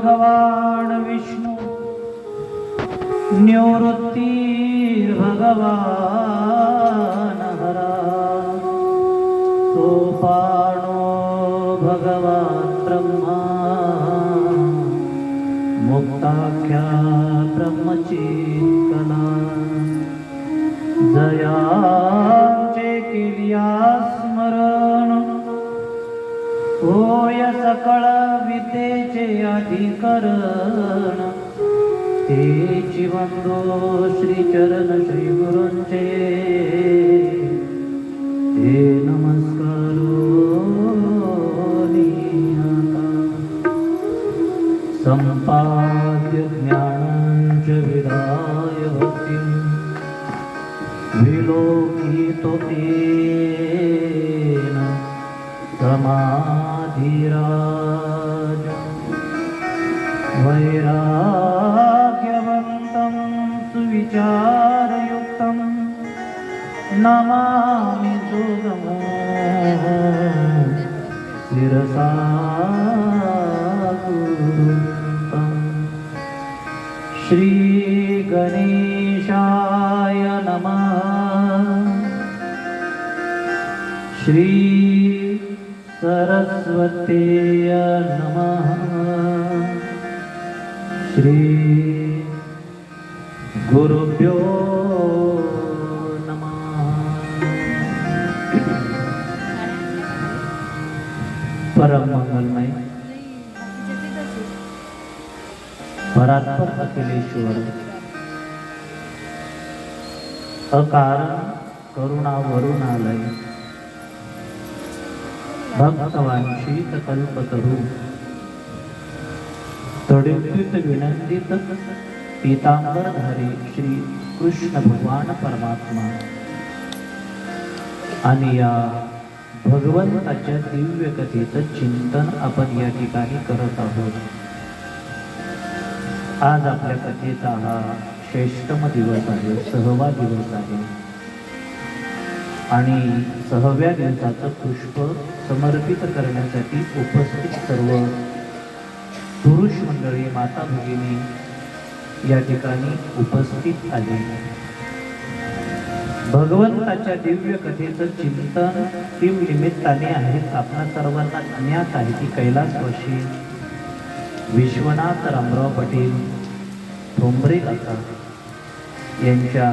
भगवान विष्णु निवृत्ती भगवान हरा सोपानो भगवान ब्रह्मा मुक्ताख्या ब्रह्मचित्कला जयांचे केलिया स्मरण होय सकळ विद्येचे अधिकरण तेची वंदो श्रीचरण श्री गुरूंचे ते नमस्कारो नियता संपाद्य ज्ञानंच विदाय भक्तिं विलोकितो तेन समाधिराज वैराग्यवन्तं सुविचारयुक्तं नमामि सुगमो शिरसा गुरुं श्री गणेशाय नमः श्री सरस्वतीय नमः श्री गुरुभ्यो नमः। परम मंगलमय परात्पर अखिलेश्वर अकारण करुणावरुणालय भक्तवांछित कल्पतरू तडित विनंदित पीतांबरधारी श्री कृष्ण भगवान परमात्मा आणि या भगवंताच्या दिव्य कथेचं चिंतन आपण या ठिकाणी करत आहोत। आज आपल्या कथेचा हा श्रेष्ठम दिवस आहे, 6वा दिवस आहे आणि 6व्या दिवसाचं पुष्प समर्पित करण्यासाठी उपस्थित सर्व पुरुष मंडळी माता भगिनी या ठिकाणी उपस्थित आहे। भगवंताच्या दिव्य कथेचं चिंतन तीन निमित्ताने आहेत। आपल्या सर्वांना ज्ञात आहे की कैलासवासी विश्वनाथ रामराव पाटील ठोंबरे काका यांच्या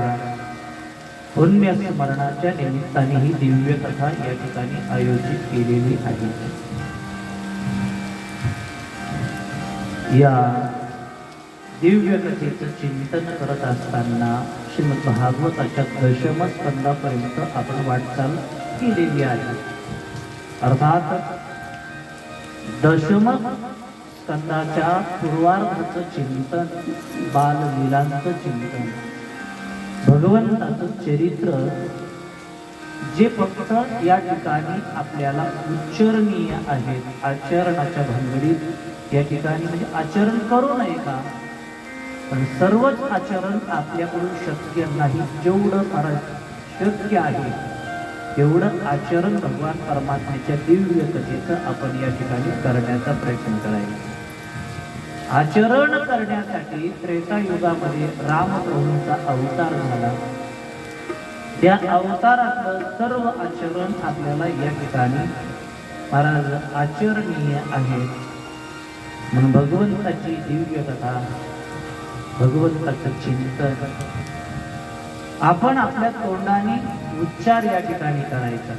पुण्यस्मरणाच्या निमित्ताने ही दिव्य कथा या ठिकाणी आयोजित केलेली आहे। या दिव्य कथेचं चिंतन करत असताना श्रीमद भागवताच्या दशम स्कंदापर्यंत आपण वाटचाल केलेली आहे। अर्थात दशम स्कंदाच्या पूर्वार्धाचं चिंतन, बाललीलांचं चिंतन, भगवंताचं चरित्र जे फक्त या ठिकाणी आपल्याला उच्चारणीय आहेत, आचरणाच्या भानगडीत या ठिकाणी म्हणजे आचरण करू नये का, पण सर्वच आचरण आपल्याकडून शक्य नाही। जेवढं शक्य आहे तेवढं आचरण भगवान परमात्म्याच्या दिव्य कथेचं आपण या ठिकाणी करण्याचा प्रयत्न करायचा। आचरण करण्यासाठी त्रेतायुगामध्ये रामप्रभूंचा अवतार झाला। त्या अवतारातलं सर्व आचरण आपल्याला या ठिकाणी महाराज आचरणीय आहे। म्हणून भगवंताची दिव्य कथा, भगवंताचं चिंतन आपण आपल्या तोंडाने उच्चार या ठिकाणी करायचा,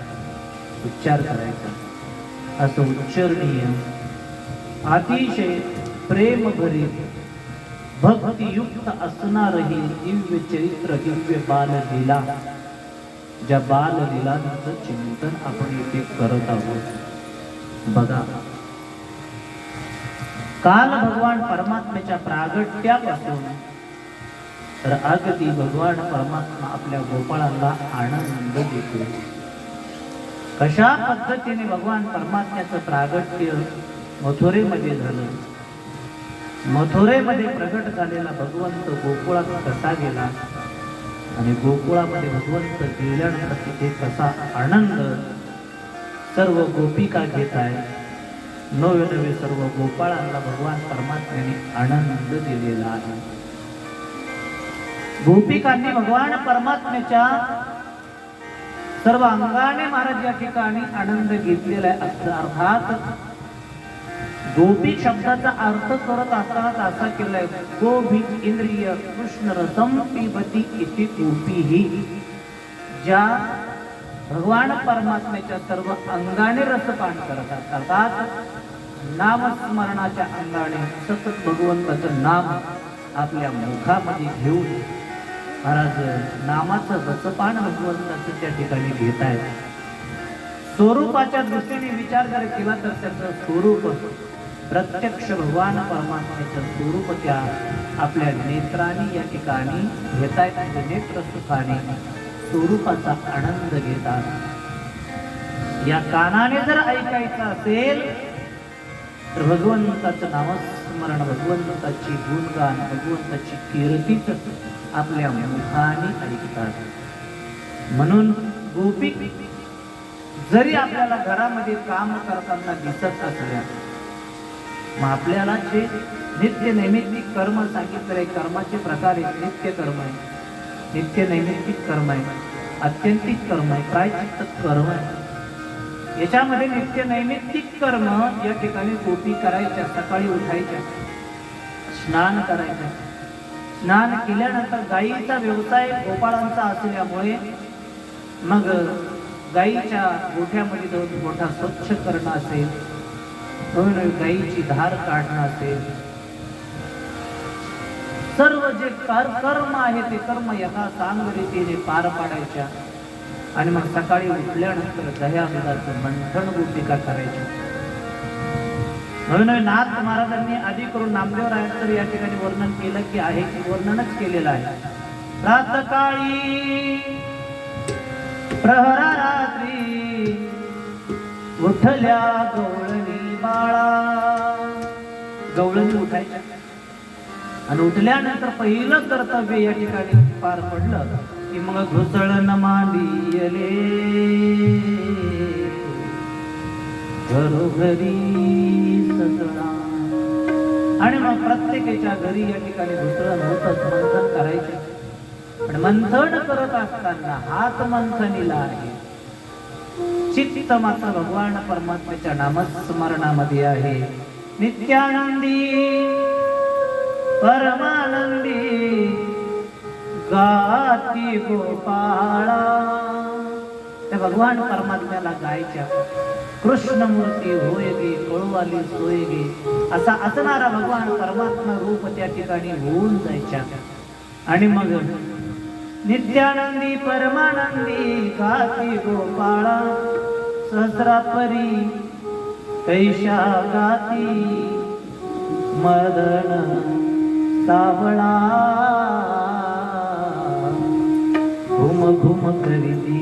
उच्चार करायचा। असं उच्चारणीय अतिशय प्रेम भरीत भक्तियुक्त असणारही दिव्य चरित्र, दिव्य बाललीला, ज्या बाललीलांचं चिंतन आपण इथे करत आहोत। बघा, काल भगवान परमात्म्याच्या प्रागट्यापासून तर अगदी भगवान परमात्मा आपल्या गोपाळांना आनंद देतो। कशा पद्धतीने भगवान परमात्म्याचं प्रागट्य मथुरेमध्ये झालं, मथुरेमध्ये प्रगट झालेला भगवंत गोकुळात कसा गेला आणि गोकुळामध्ये भगवंत गेल्यानंतर तिथे कसा आनंद सर्व गोपिका घेत आहे, नवे नवे सर्व गोपाळांना भगवान परमात्म्याने आनंद दिलेला आहे. गोपिकांनी भगवान परमात्म्याच्या सर्व अंगाने महाराज या ठिकाणी आनंद घेतलेला आहे. अर्थात गोपी शब्दाचा अर्थ करत असताना असा केलाय, गोभी इंद्रिय कृष्ण रसम पिबती इति गोपीही. ज्या भगवान परमात्म्याच्या सर्व अंगाने रसपान करतात, अर्थात नामस्मरणाच्या अंगाने सतत भगवंताचं नाम आपल्या मुखामध्ये घेऊन महाराज नामाचं रसपान भगवंताचं त्या ठिकाणी घेत आहेत. स्वरूपाच्या दृष्टीने विचार जर केला तर त्याचं स्वरूप प्रत्यक्ष भगवान परमात्म्याचं स्वरूप त्या आपल्या नेत्रांनी या ठिकाणी घेत आहेत. म्हणजे नेत्र सुखाने स्वरूपाचा आनंद घेतात. या कानाने जर ऐकायचं असेल तर भगवंताचं नामस्मरण, भगवंताची गुणगान, भगवंताची कीर्तीच आपल्या मुखाने ऐकतात. म्हणून गोपी जरी आपल्याला घरामध्ये काम करताना दिसत असल्या, मग आपल्याला जे नित्य नैमित्तिक कर्म सांगितले, कर्माचे प्रकार आहेत. नित्य कर्म आहे, नित्य नैमित्तिक कर्म आहे, आत्यंतिक कर्म आहे, प्रायश्चित्त कर्म आहे. याच्यामध्ये नित्य नैमित्तिक कर्म या ठिकाणी गोपी करायच्या. सकाळी उठायच्या, स्नान करायच्या. स्नान केल्यानंतर गायीचा व्यवसाय गोपाळांचा असल्यामुळे मग गायीच्या गोठ्यामध्ये जाऊन गोठा स्वच्छ करणं असेल, गायीची धार काढणं असेल, सर्व जे कर्म आहे ते कर्म यथा सांग रीतीने पार पाडायच्या. आणि मग सकाळी उठल्यानंतर दह्या दुधाचं मंथन गोपिका करायच्या. म्हणून नाथ महाराजांनी आधी करून नामदेवरायांचं या ठिकाणी वर्णन केलं की आहे, की वर्णनच केलेलं आहे. प्रातकाळी प्रहरा रात्री उठल्या गवळणी बाळा. गवळणी उठायच्या आणि उठल्यानंतर पहिलं कर्तव्य या ठिकाणी पार पडलं की मग घुसळण मांडियले घरोघरी सजळा. आणि मग प्रत्येकाच्या घरी या ठिकाणी घुसळण होतच, मंथन करायचे. पण मंथन करत असताना हात मंथनीला आहे, चित्त मात्र भगवान परमात्म्याच्या नामस्मरणामध्ये आहे. नित्यानंदी परमानंदी गाती गोपाळा. त्या भगवान परमात्म्याला गायच्या. कृष्णमूर्ती होय गे कळवाली सोय गे असा असणारा भगवान परमात्मा रूप त्या ठिकाणी होऊन जायच्या. आणि मग नित्यानंदी परमानंदी गाती गोपाळा सहस्रापरी कैशा गाती मदन सावळा. घुम घुम करीती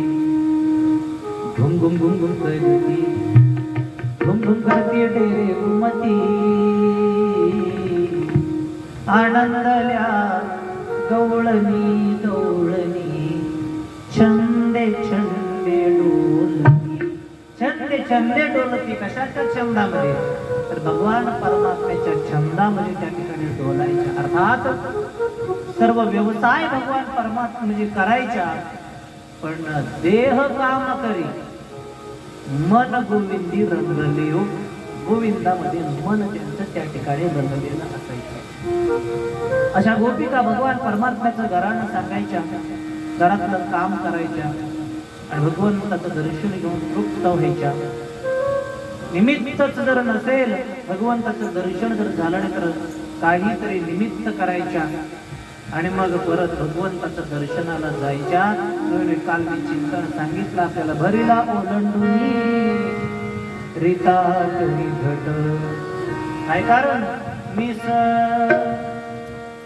घुम घुम घुम घुम करीती घुम घुम करती डेरे घुमती. आनंदल्या गवळणी गवळणी छंदे छंदे डोलती. छंदे छंदे डोलती कशाच्या छंदामध्ये? तर भगवान परमात्म्याच्या छंदामध्ये त्या ठिकाणी डोलायच्या. अर्थात सर्व व्यवसाय भगवान परमात्मा म्हणजे करायच्या, पण देह काम करी मन गोविंदी रंगले. गोविंदामध्ये मन त्यांचं त्या ठिकाणी रंगलेलं असायचं. अशा गोपिका भगवान परमात्म्याचं घरानं सांगायच्या, घरातलं काम करायच्या आणि भगवंताचं दर्शन घेऊन तृप्त व्हायच्या. निमित्तच जर नसेल, भगवंताचं दर्शन जर झालं नाही तर काहीतरी निमित्त करायच्या आणि मग परत भगवंताच्या दर्शनाला जायच्या. काल मी चिंतन सांगितलं आपल्याला. भरीला ओलंडुनी रीताटली घट. काय कारण? मिस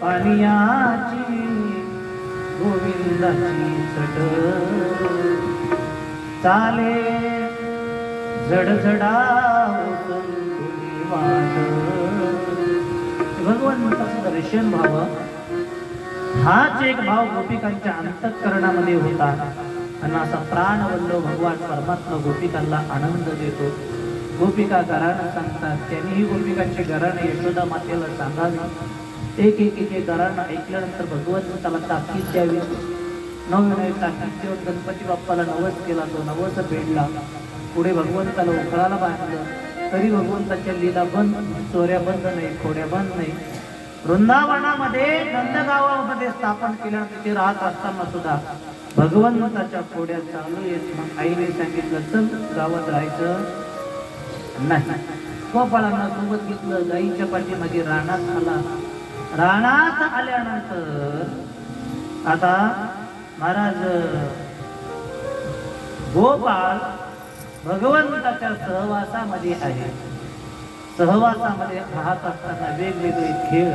पानियाची गोविंदाची चट. चाले झडझडा वाट. भगवंताचं दर्शन व्हावं हाच एक भाव गोपिकांच्या अंतःकरणामध्ये होता. आणि असा प्राणवल्लभ भगवान परमात्मा गोपिकांना आनंद देतो. गोपिका घराणं सांगतात. त्यांनी ही गोपिकांची घराणं यशोदा मातेला सांगावी. एक एक एक घराणं ऐकल्यानंतर भगवंताला ताकीद द्यावी. नवविनय ताकीद देऊन गणपती बाप्पाला नवस केला. तो नवस फेडला. पुढे भगवंताला उकळाला बांधलं. तरी भगवंताच्या लीला बंद, चोऱ्या बंद नाही, खोड्या बंद नाही. वृंदावनामध्ये नंदगावामध्ये स्थापन केल्या. तिथे राहत असताना सुद्धा भगवंताच्या खोड्या चालू येत. मग आईने सांगितलं चल गावात राहायचं नाही. गोपाळांना सोबत घेतलं. गाईच्या पाठीमागे रानात आला. रानात आल्यानंतर आता महाराज गोपाळ भगवंताच्या सहवासामध्ये आहे. सहवासामध्ये राहत असताना वेगवेगळे खेळ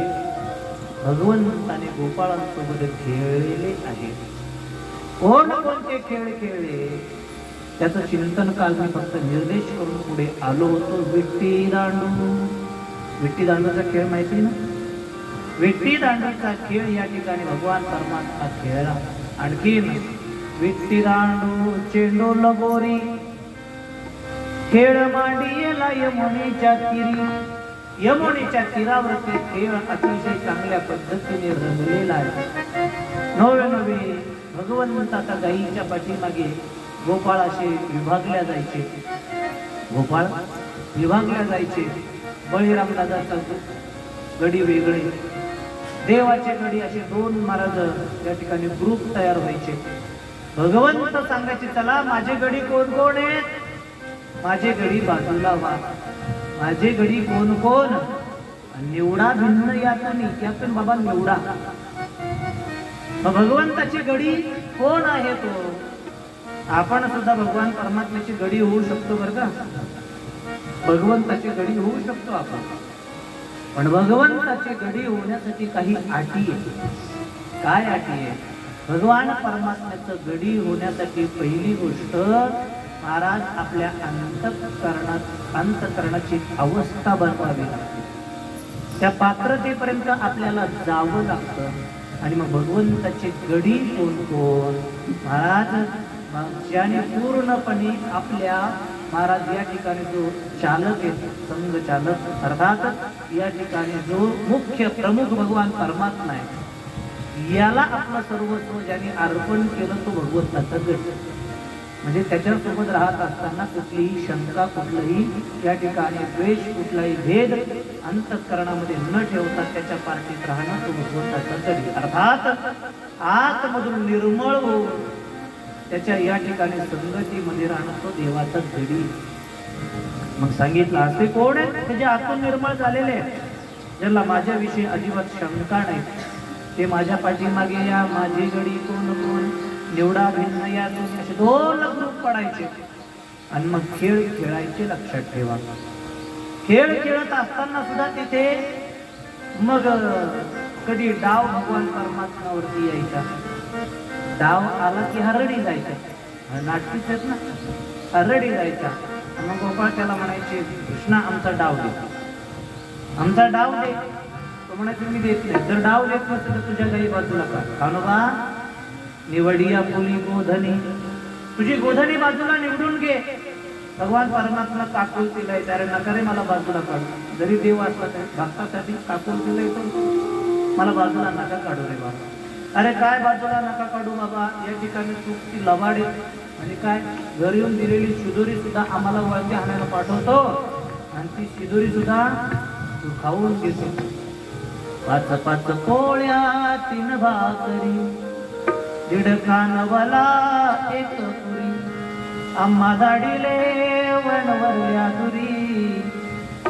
भगवंताने गोपाळांसोबत खेळलेले आहे. कोणते खेळ खेळले त्याचं चिंतन काल मी फक्त निर्देश करून पुढे आलो होतो. विट्टी दांडू. विट्टी दांडूचा खेळ माहिती ना? विट्टी दांडूचा खेळ या ठिकाणी भगवान परमात्मा खेळला. आणखीन विट्टी दांडू चेंडू लगोरी खेळ मांडियेला यमुनेच्या तीरी. यमुनेच्या तीरावरती खेळ अतिशय चांगल्या पद्धतीने रंगलेला आहे. नवे नवे भगवंताच्या गाईच्या पाठीमागे गोपाळ असे विभागल्या जायचे. गोपाळ विभागल्या जायचे. बळीराम दादाचा गडी वेगळे, देवाचे गडी असे दोन महाराज या ठिकाणी ग्रुप तयार व्हायचे. भगवंत सांगायचे चला माझे गडी कोण कोण आहेत. माझे गडी बाजूला व्हा. माझे गडी कोण कोण. निवडा भिन्न यातून बाबा निवडा. भगवंताची गडी कोण आहे तो. आपण सुद्धा भगवान परमात्म्याची गडी होऊ शकतो बरं का. भगवंताची गडी होऊ शकतो आपण. पण भगवंताची गडी होण्यासाठी काही अटी आहे. काय अटी आहे. भगवान परमात्म्याचं गडी होण्यासाठी पहिली गोष्ट महाराज आपल्या अंतःकरणाची अवस्था बनवावी लागते. त्या पात्रतेपर्यंत आपल्याला जावं लागतं. आणि मग भगवंताची गडी कोण कोण महाराज ज्याने पूर्णपणे आपल्या महाराज या ठिकाणी जो चालक आहे संघ चालक अर्थात या ठिकाणी जो मुख्य प्रमुख भगवान परमात्मा आहे याला आपलं सर्वस्व ज्याने अर्पण केलं तो भगवंताचा गट. म्हणजे त्याच्यासोबत राहत असताना कुठलीही शंका कुठलंही या ठिकाणी द्वेष कुठलाही भेद अंतःकरणामध्ये न ठेवता त्याच्या पार्टीत राहणं तो भगवंताचा गडी. अर्थात आतमधून निर्मळ होऊन त्याच्या या ठिकाणी संगतीमध्ये राहणं तो देवाचा गडी. मग सांगितलं असे कोण आहे त्याचे आतून निर्मळ झालेले ज्याला माझ्याविषयी अजिबात शंका नाही ते माझ्या पाठीमागे या. माझी गडी कोण कोण. निवडा भिन्न या. असे दोन ग्रुप पडायचे आणि मग खेळ खेळायचे. लक्षात ठेवा खेळ खेळत असताना सुद्धा तिथे मग कधी डाव भगवान परमात्म्यावरती यायचा. डाव आला की हरडी जायचा. नाटकीच आहेत ना. हरडी जायचा. मग गोपाळ त्याला म्हणायचे कृष्णा आमचा डाव दे. आमचा डाव दे. तो म्हणायचे मी देत नाही. जर डाव देत नसेल तर तुझ्या काही बाजूला कानोबा निवडिया बोली गोधनी. तुझी गोधनी बाजूला निवडून घे. भगवान परमात्मा काकूल दिलाय त्यारे नकारे मला बाजूला काढू. जरी देव असला तरी भक्तासाठी काकूल दिलाय तो मला बाजूला नका काढू रे बाबा. अरे काय बाजूला नका काढू बाबा. या ठिकाणी चूक ती लबाड म्हणजे काय घरी येऊन दिलेली शिदोरी सुद्धा आम्हाला वळते आणायला पाठवतो आणि ती शिदोरी सुद्धा तू खाऊन घेतो. पाच पाच पोळ्या 3 भाकरी 1.5 कानवला 1 पुरी. आम्हा दाडीले वणवरल्या दुरी.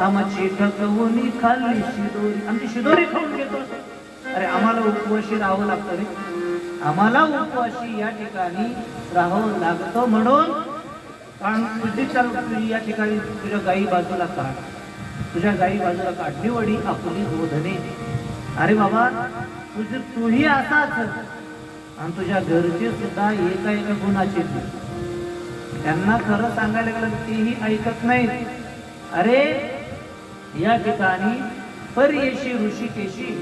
आमची ठकवून खाल्ली शिदोरी. आमची शिदोरी खाऊन घेतो. अरे आम्हाला उपवाशी राहावं लागतं रे. आम्हाला उपवाशी या ठिकाणी राहावं लागतं म्हणून कारण तुझी चाल या ठिकाणी तुझ्या गाई बाजूला काढ. तुझ्या गाई बाजूला काढ. निवडी आपली गोधने. अरे बाबा तूही असाच आणि तुझ्या घरचे सुद्धा एका गुणाचे. त्यांना खरं सांगायला गेलं तेही ऐकत नाही. अरे या ठिकाणी पर्येशी ऋषिकेशी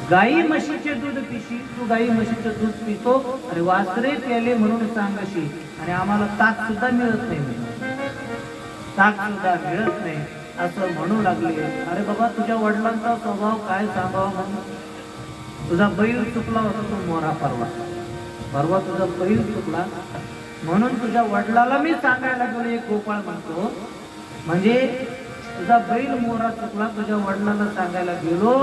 गाई म्हशीचे दूध पिशी. तू गाई म्हशीचं दूध पितो. अरे वासरे केले म्हणून सांगशी आणि आम्हाला ताक सुद्धा मिळत नाही. ताक सुद्धा मिळत नाही असं म्हणू लागले. अरे बाबा, तुझ्या वडिलांचा स्वभाव काय सांगावा म्हणून. तुझा बैल चुकला होता तो मोरा परवा तुझा बैल चुकला म्हणून तुझ्या वडिलाला मी सांगायला गेलो. एक गोपाळ म्हणतो, म्हणजे तुझा बैल मोरा चुकला, तुझ्या वडिलांना सांगायला गेलो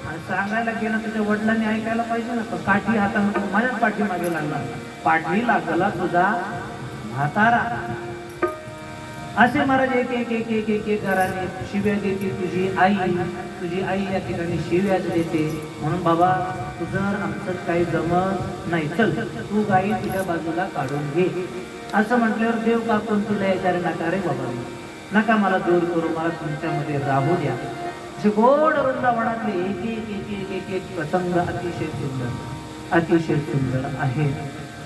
आणि सांगायला गेला तुझ्या वडिलांनी ऐकायला पाहिजे ना. काठी हातामध्ये माझ्याच पाठीमागे लागला, पाठी लागला तुझा म्हातारा. असे महाराज एक एक एक एक एक एक घराने शिव्या देते. तुझी आई या ठिकाणी शिव्याच देते. म्हणून बाबा, तुझं आमचं काही जमत नाही, चल तू गाई तुझ्या बाजूला काढून घे. असं म्हटल्यावर देव कापून तुला याच्याने नका रे बाबा, नका मला दूर करू, मला तुमच्यामध्ये राहू द्या. असे गोड वृंदावनातले एक एक एक एक एक एक प्रसंग अतिशय सुंदर आहे.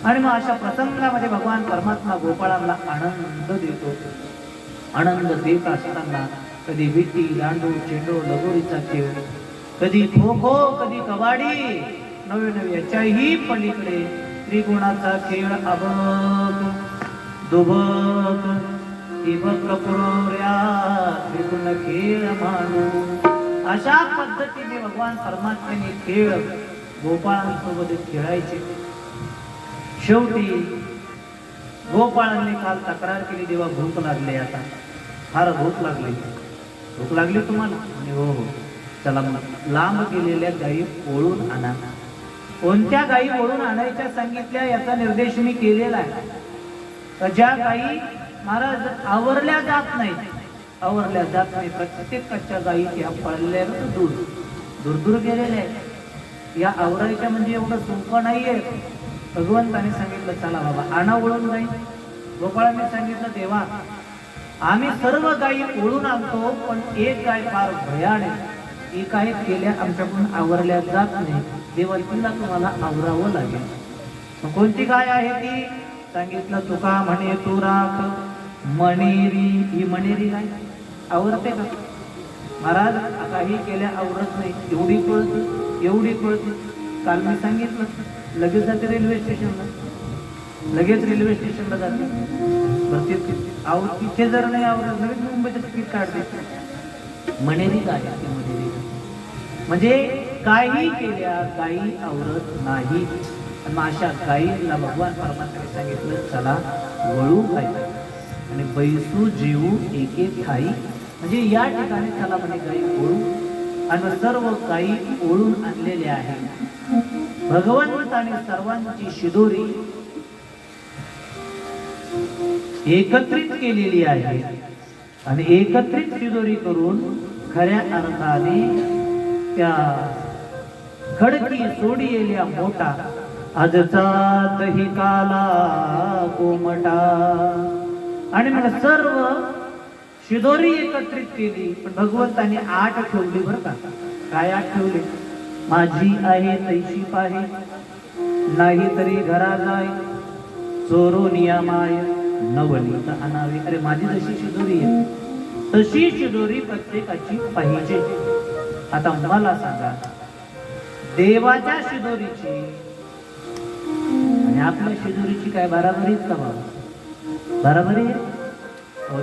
आणि मग अशा प्रसंगामध्ये भगवान परमात्मा गोपाळांना आनंद देतो. आनंद देत असताना कधी विटी, दांडू, चेंडू, लगोरीचा खेळ, कधी खो खो, कधी कबाडी, नवे याच्याही पलीकडे त्रिगुणाचा खेळ, अबक दुबक तिबक पुरोऱ्या त्रिगुण खेळ मानू. अशा पद्धतीने भगवान परमात्म्याने खेळ गोपाळांसोबत खेळायचे. शेवटी गोपाळांनी काल तक्रार केली, देवा भूक लागली, आता फार भूक लागली तुम्हाला. हो, चला मग लांब गेलेल्या गायी ओळून आणा. कोणत्या गायी ओळून आणायच्या सांगितल्या याचा निर्देश मी केलेला आहे. ज्या गायी महाराज आवरल्या जात नाही, प्रत्येकाच्या गायी त्या पळल्या दूर दूर गेलेल्या आहेत. या आवरायच्या म्हणजे एवढं सोपं नाहीये. भगवंताने सांगितलं, चला बाबा आणा ओळून गाई. गोपाळांनी सांगितलं, देवा आम्ही सर्व गायी ओळून आणतो, पण एक गाय फार भयानक, ती काय केल्या आमच्याकडून आवरल्या जात नाही. देवा तिला तुम्हाला आवरावं लागेल. कोणती गाय आहे ती सांगितलं, तुका म्हणे तू राख मणेरी. ही मणेरी गाय आवरते का महाराज? काही केल्या आवरत नाही. एवढी कळत. काल मी सांगितलं, लगेच जाते रेल्वे स्टेशनला जाते. तिथे जर नाही आवडत लगेच मुंबईचं तिकीट काढते. मणेरी गाय ती मणेरी गाय म्हणजे काही केल्या गायी आवरत नाही. अशा गायीला भगवान परमात्म्याने सांगितलं, चला वळू गाई आणि बैसू जेवू एक एक खाई. म्हणजे या ठिकाणी चला म्हणे गायी ओळू. आणि सर्व गायी ओळून आणलेल्या आहेत. भगवंताने सर्वांची शिदोरी एकत्रित केलेली आहे आणि एकत्रित शिदोरी करून खऱ्या अर्थाने त्या खडकी सोडिलेल्या मोठा आजचा दही काला कोमटा. आणि मग सर्व शिदोरी एकत्रित केली. पण भगवंताने 8 ठेवली बरं का. काय 8 ठेवले? माझी आहे तैशी पाहे, नाही तरी घरा जाय, चोरो नियमाय नवनीत आणावी. अरे माझी जशी शिदोरी आहे तशी शिदोरी प्रत्येकाची पाहिजे. आता मला सांगा, देवाच्या शिदोरीची आणि आपल्या शिदोरीची काय बराबरीच का बाबा? बराबरी.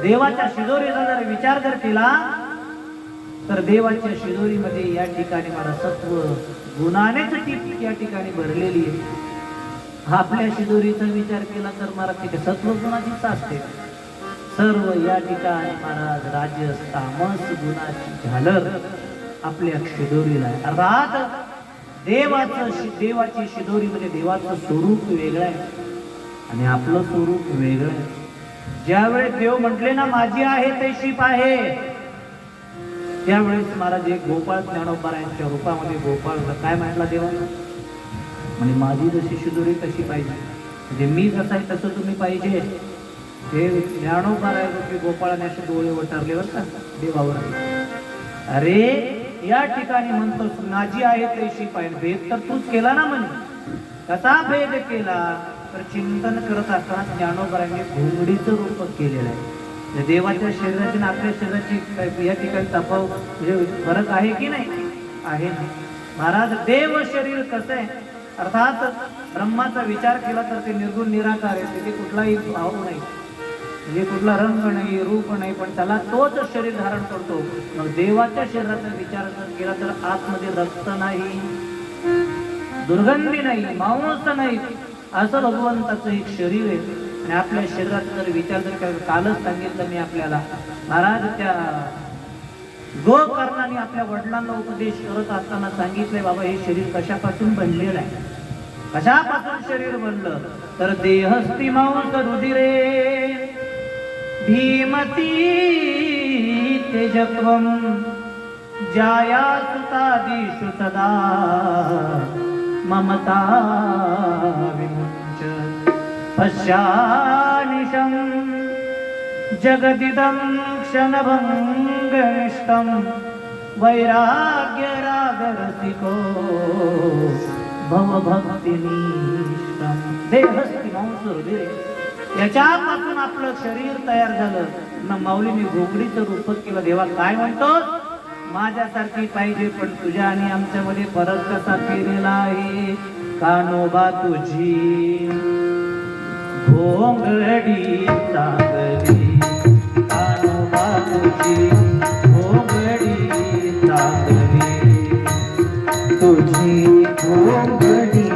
देवाच्या शिदोरीचा जर विचार जर केला तर देवाच्या शिदोरीमध्ये या ठिकाणी मला सत्व गुणानेच ती या ठिकाणी भरलेली आहे. आपल्या शिदोरीचा विचार केला तर मला तिथे सत्व गुणाचीच असते. सर्व या ठिकाणी महाराज राजस तामस गुणाची झालर आपल्या शिदोरीला आहे. अर्थात देवाची शिदोरी म्हणजे देवाचं स्वरूप वेगळं आहे आणि आपलं स्वरूप वेगळं आहे. ज्यावेळेस देव म्हटले ना, माझी आहे तैशी पाहे, त्यावेळेस महाराज एक गोपाळ ज्ञानोबारायांच्या रूपामध्ये गोपाळ काय म्हटला देवाला? म्हणजे माझी जशी शिदोरी तशी पाहिजे, म्हणजे मी जसा आहे तसं तुम्ही पाहिजे. हे ज्ञानोबाराय रूपी गोपाळाने असे डोळे वटारले बरं का देवावर. अरे या ठिकाणी म्हणतो माझी आहे तैशी पाहिजे. भेद तर तूच केला ना. म्हणजे कसा भेद केला तर चिंतन करत असताना ज्ञानोबारांनी घोंगडीचं रूप केलेलं आहे. देवाच्या शरीराची आणि आपल्या शरीराची या ठिकाणी तफावत म्हणजे फरक आहे की नाही? आहे ना. महाराज देव शरीर कसं आहे? अर्थात ब्रह्माचा विचार केला तर ते निर्गुण निराकार आहे, तिथे कुठलाही भाव नाही. म्हणजे कुठला रंग नाही, रूप नाही, पण त्याला तोच शरीर धारण करतो. मग देवाच्या शरीराचा विचार जर केला तर आतमध्ये रक्त नाही, दुर्गंधी नाही, मांस नाही, असं भगवंताचं एक शरीर आहे. आणि आपल्या शरीराचा जर विचार जर केला, कालच सांगितलं मी आपल्याला, महाराज त्या गोकर्णाने आपल्या वडिलांना उपदेश करत असताना सांगितलंय, बाबा हे शरीर कशापासून बनलेलं आहे, कशापासून शरीर बनलं, तर देहस्ती मांस रुधिरे भीमती तेजत्वम जाया सुतादिषु सदा ममता विमुच्य पश्यानिशं जगदिदं क्षणभङ्गनिष्ठं वैराग्यरागरसिको भवभक्तिनिष्ठं. देहस्ती मांस रुधिरे, याच्यापासून आपलं शरीर तयार झालं. मग माऊलीने घोंगडीचं रूप केलं. देवा काय म्हणतोस, माझ्यासारखी पाहिजे, पण तुझ्या आणि आमच्यामध्ये फरक कसा केलेला आहे. कानोबा तुझी घोंगडी चांगली, कानोबा तुझी घोंगडी चांगली, तुझी घोंगडी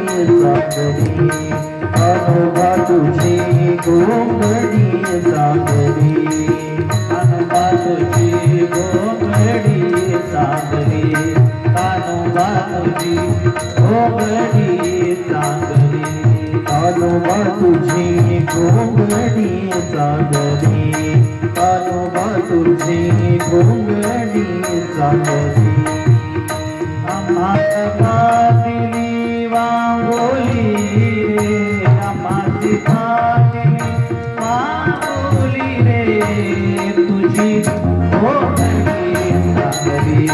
चांगली, कानोबा तुझी घोंगडी चांगली, कानोबा तुझी घोंगडी चांगली, कानोबा तुझी घोंगडी चांगली, कानोबा तुझी घोंगडी चांगली, कानोबा तुझी घोंगडी चांगली. आम्हा दिली वांगोली रे, आम्हा दिली वांगोली रे, तुझी घोंगडी चांगली,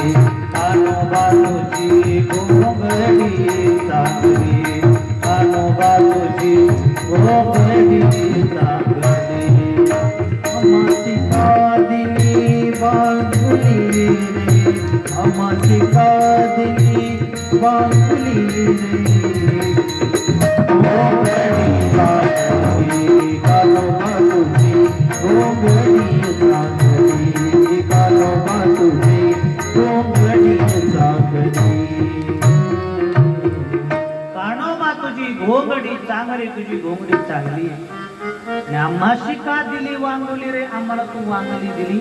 कानोबा तुझी घोंगडी चांगली, कानोबा तुझी घोंगडी चांगली. आम्हाची का दिली वांगोली रे, आम्हाची का दिली वांगोली रे, घोंगडी चांगली, कानोबा तुझी घोंगडी चांगली, कानोबा तुझी घोंगडी चांगली. कानोबा तुझी घोंगडी चांगली, तुझी घोंगडी चांगली. आणि आम्हाशी का दिली वांगोली रे, आम्हाला तू वांगली दिली.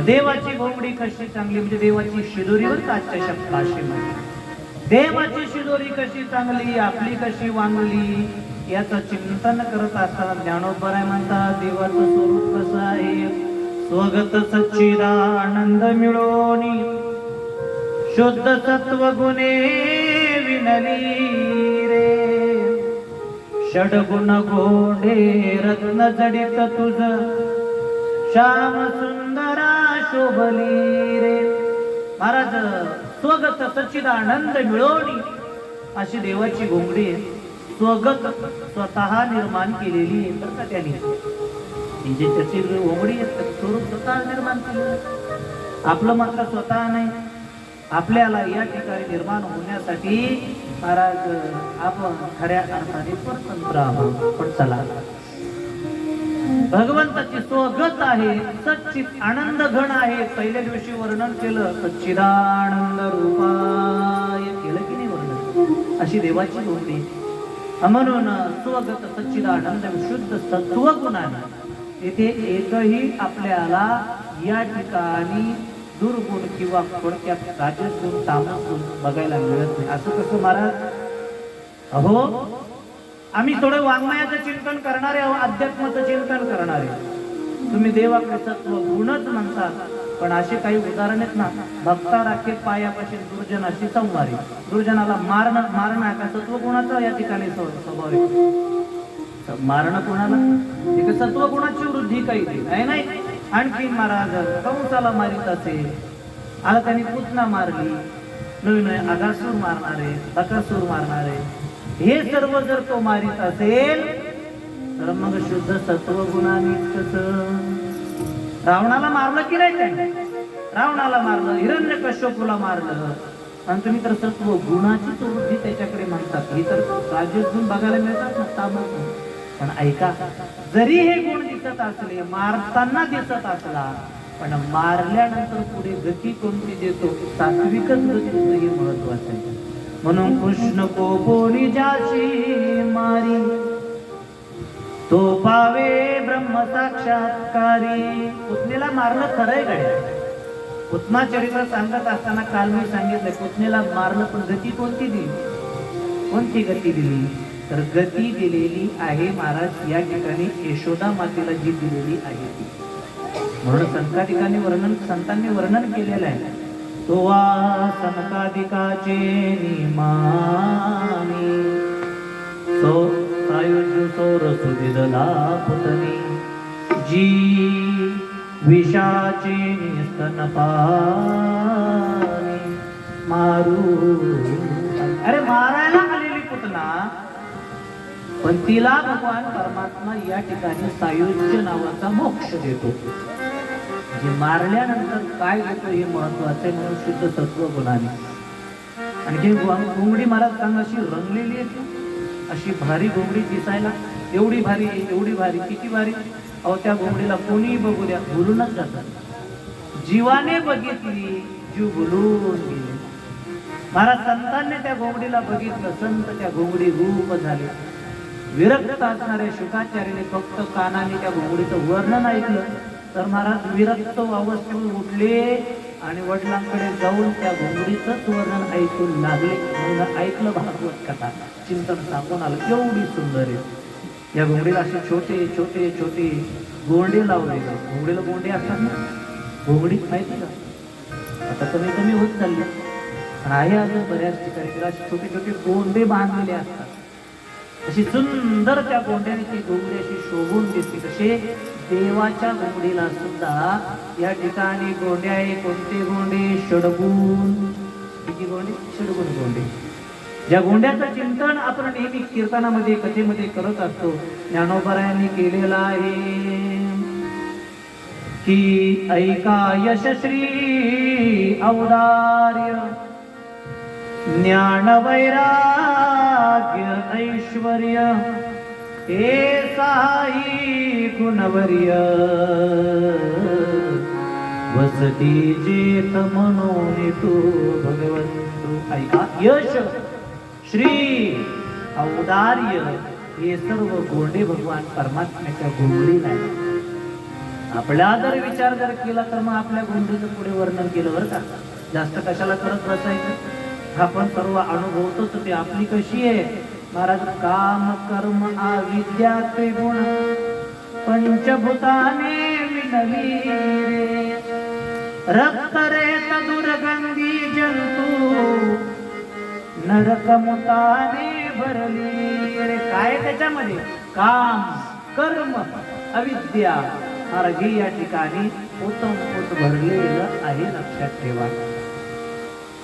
देवाची घोंगडी कशी चांगली, म्हणजे देवाची शिदोरीवर आजच्या शब्दाशी म्हणजे देवाची शिदोरी कशी चांगली, आपली कशी वांगली, याचं चिंतन करत असताना ज्ञानोबराय म्हणतात, देवाचं स्वरूप कसं आहे. स्वगत सच्चिदानंद मिळोनी शुद्ध सत्व गुणे विनली रे, षडगुण गोडे रत्न जडित तुझ श्याम सुंदरा शोभली रे. महाराज स्वगत सच्चिदानंद मिळवणी अशी देवाची घोंगडी आहे. स्वगत स्वतः निर्माण केलेली आहे बरं का त्याने. जी त्याची घोंगडी आहे स्वरूप स्वतः निर्माण केलेलं, आपलं मात्र स्वतः नाही. आपल्याला या ठिकाणी निर्माण होण्यासाठी महाराज आपण खऱ्या अर्थाने स्वतंत्र आहोत. पण चला, भगवंताची स्वगत आहे, सच्चित आनंद घन आहे. पहिल्या दिवशी वर्णन केलं, सच्चिदानंद रूपाय केलं की नाही वर्णन, अशी देवाची घोंगडी. म्हणून स्वगत सच्चिदानंद शुद्ध सत्व गुणाने, येथे एकही आपल्याला या ठिकाणी दुर्गुण किंवा थोडक्यात राजस गुण तामस गुण बघायला मिळत नाही. असं कसं महाराज, अहो आम्ही थोडं वाङ्मयाचं चिंतन करणारे आहोत, अध्यात्माचं चिंतन करणारे. तुम्ही देवाकडे सत्व गुणच म्हणतात, पण असे काही उदाहरण आहेत ना. भक्ता राखे पायापाशी दुर्जनाशी संवारी, दुर्जनाला मारणं का सत्व गुणाचा या ठिकाणी स्वभाव आहे. मारणं कोणाला, एक सत्व गुणाची वृद्धी काही आहे नाही. आणखी महाराज कंसाला मारित असेल, आता त्यांनी पुतना मारली, नवीन अगासूर मारणारे, बकासूर मारणारे, हे सर्व जर तो मारित असेल तर मग शुद्ध सत्व गुणाने कसं. रावणाला मारलं की नाही त्याने, रावणाला मारलं, हिरण्यकश्यपूला मारलं, आणि तुम्ही तर सत्व गुणाची वृद्धी त्याच्याकडे म्हणतात. ही तर राजस गुण बघायला मिळतात ना, तामस. पण ऐका, जरी हे गुण दिसत असले, मारताना दिसत असला, पण मारल्यानंतर पुढे गती कोणती देतो, सात्विकच गतीचं हे महत्वाचं आहे. म्हणून कृष्ण को बोली जाशी मारी, तो पावे ब्रह्म साक्षात्कारी. पुतणीला मारलं खरंय गड्या. पुतना चरित्र सांगत असताना काल मी सांगितलं, पुतणीला मारलं पण गती कोणती दिली? कोणती गती दिली? तर गती दिलेली आहे महाराज या ठिकाणी यशोदा मातेला जी दिलेली आहे ती. म्हणून संतांनी वर्णन केलेलं आहे. तो सनकादिकाचे निमानी सो सायुज्य सौरसु विदला पुतनी, जी विषाचे स्तनपानी मारू. अरे मारायला आलेली पुतना, पण तिला भगवान परमात्मा या ठिकाणी सायुज्य नावाचा मोक्ष देतो. जे मारल्यानंतर काय देतो हे महत्वाचं आहे. म्हणून शुद्ध सत्व गुणाने. आणखी घोंगडी महाराज सांग अशी रंगलेली आहे, अशी भारी घोंगडी दिसायला, एवढी भारी, एवढी भारी, किती भारी. अहो त्या घोंगडीला कोणी बघू द्या, भुलूनच जातात. जीवाने बघितली, जीव भुलून गेले. महाराज संतांनी त्या घोंगडीला बघितलं, संत त्या घोंगडी रूप झाले. विरक्त असणाऱ्या शुकाचार्याने फक्त कानाने त्या घोंगडीचं वर्णन ऐकलं, तर महाराज विरक्त अवस्थेतून उठले आणि वडिलांकडे जाऊन त्या घोंगडीचंच वर्णन ऐकून लागले. म्हणून ऐकलं भागवत कथा, चिंतन सांगून आलं, एवढी सुंदर आहे. या घोंगडीला असे छोटे छोटे छोटे गोंडे लावले. घोंगडीला गोंडे असतात ना, घोंगडी माहिती का, आता कमी कमी होत चालली, पण आहे अजून बऱ्याच ठिकाणी असे छोटे छोटे गोंडे बांधलेले असतात. अशी सुंदर त्या गोंड्याने ती घोंगडी अशी शोभून दिसते. कसे देवाच्या घोंगडीला सुद्धा या ठिकाणी गोंडे आहे. कोणते गोंडे? षडगुण. किती गोंडे? षडगुण गोंडे. ज्या गोंड्याचं चिंतन आपण नेहमी कीर्तनामध्ये कथेमध्ये करत असतो, ज्ञानोबरायांनी केलेलं आहे की ऐका यशश्री औदार्य, ज्ञान वैराग्य ऐश्वर्य, हे साई गुणवर्य, वसती जेत म्हणून तू भगवंतू. ऐका, यश, श्री, औदार्य हे सर्व गोंडे भगवान परमात्म्याच्या घोंगडीला आहे. आपला जर विचार जर केला तर मग आपल्या घोंगडीचं पुढे वर्णन केलं बरं का, जास्त कशाला करत बसायचं. आपण सर्व अनुभवतोच ते. आपली कशी आहे महाराज? काम कर्म अविद्या त्रिगुण पंचभूताने विनली रे, रक्त रेत दुर्गंधी जंतू नरकमुताने भरली रे. काय त्याच्यामध्ये? काम कर्म अविद्या. महाराज या ठिकाणी ओतंपोत भरलेलं आहे, लक्षात ठेवा.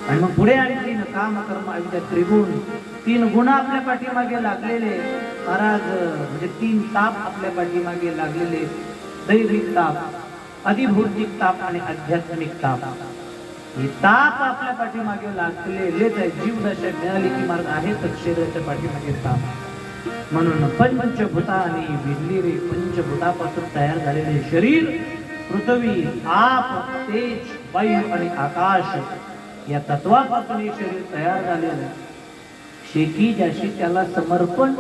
आणि मग पुढे आणखी काम कर्म अविद्या त्रिगुण, तीन गुण आपल्या पाठीमागे लागलेले महाराज. म्हणजे तीन ताप आपल्या पाठीमागे लागलेले, दैविक ताप, अधिभौतिक ताप आणि आध्यात्मिक ताप. हे ताप आपल्या पाठीमागे लागलेलेच आहे. जीवदशा मिळाली की मार्ग आहे तर शरीराच्या पाठीमागे ताप. म्हणून पंचभूतानी विडली रे. पंचभूतापासून तयार झालेले शरीर, पृथ्वी, आप, तेज, वायू आणि आकाश या तत्वापासून हे शरीर तयार झालेलं. शेकी ज्याशी त्याला समर्पण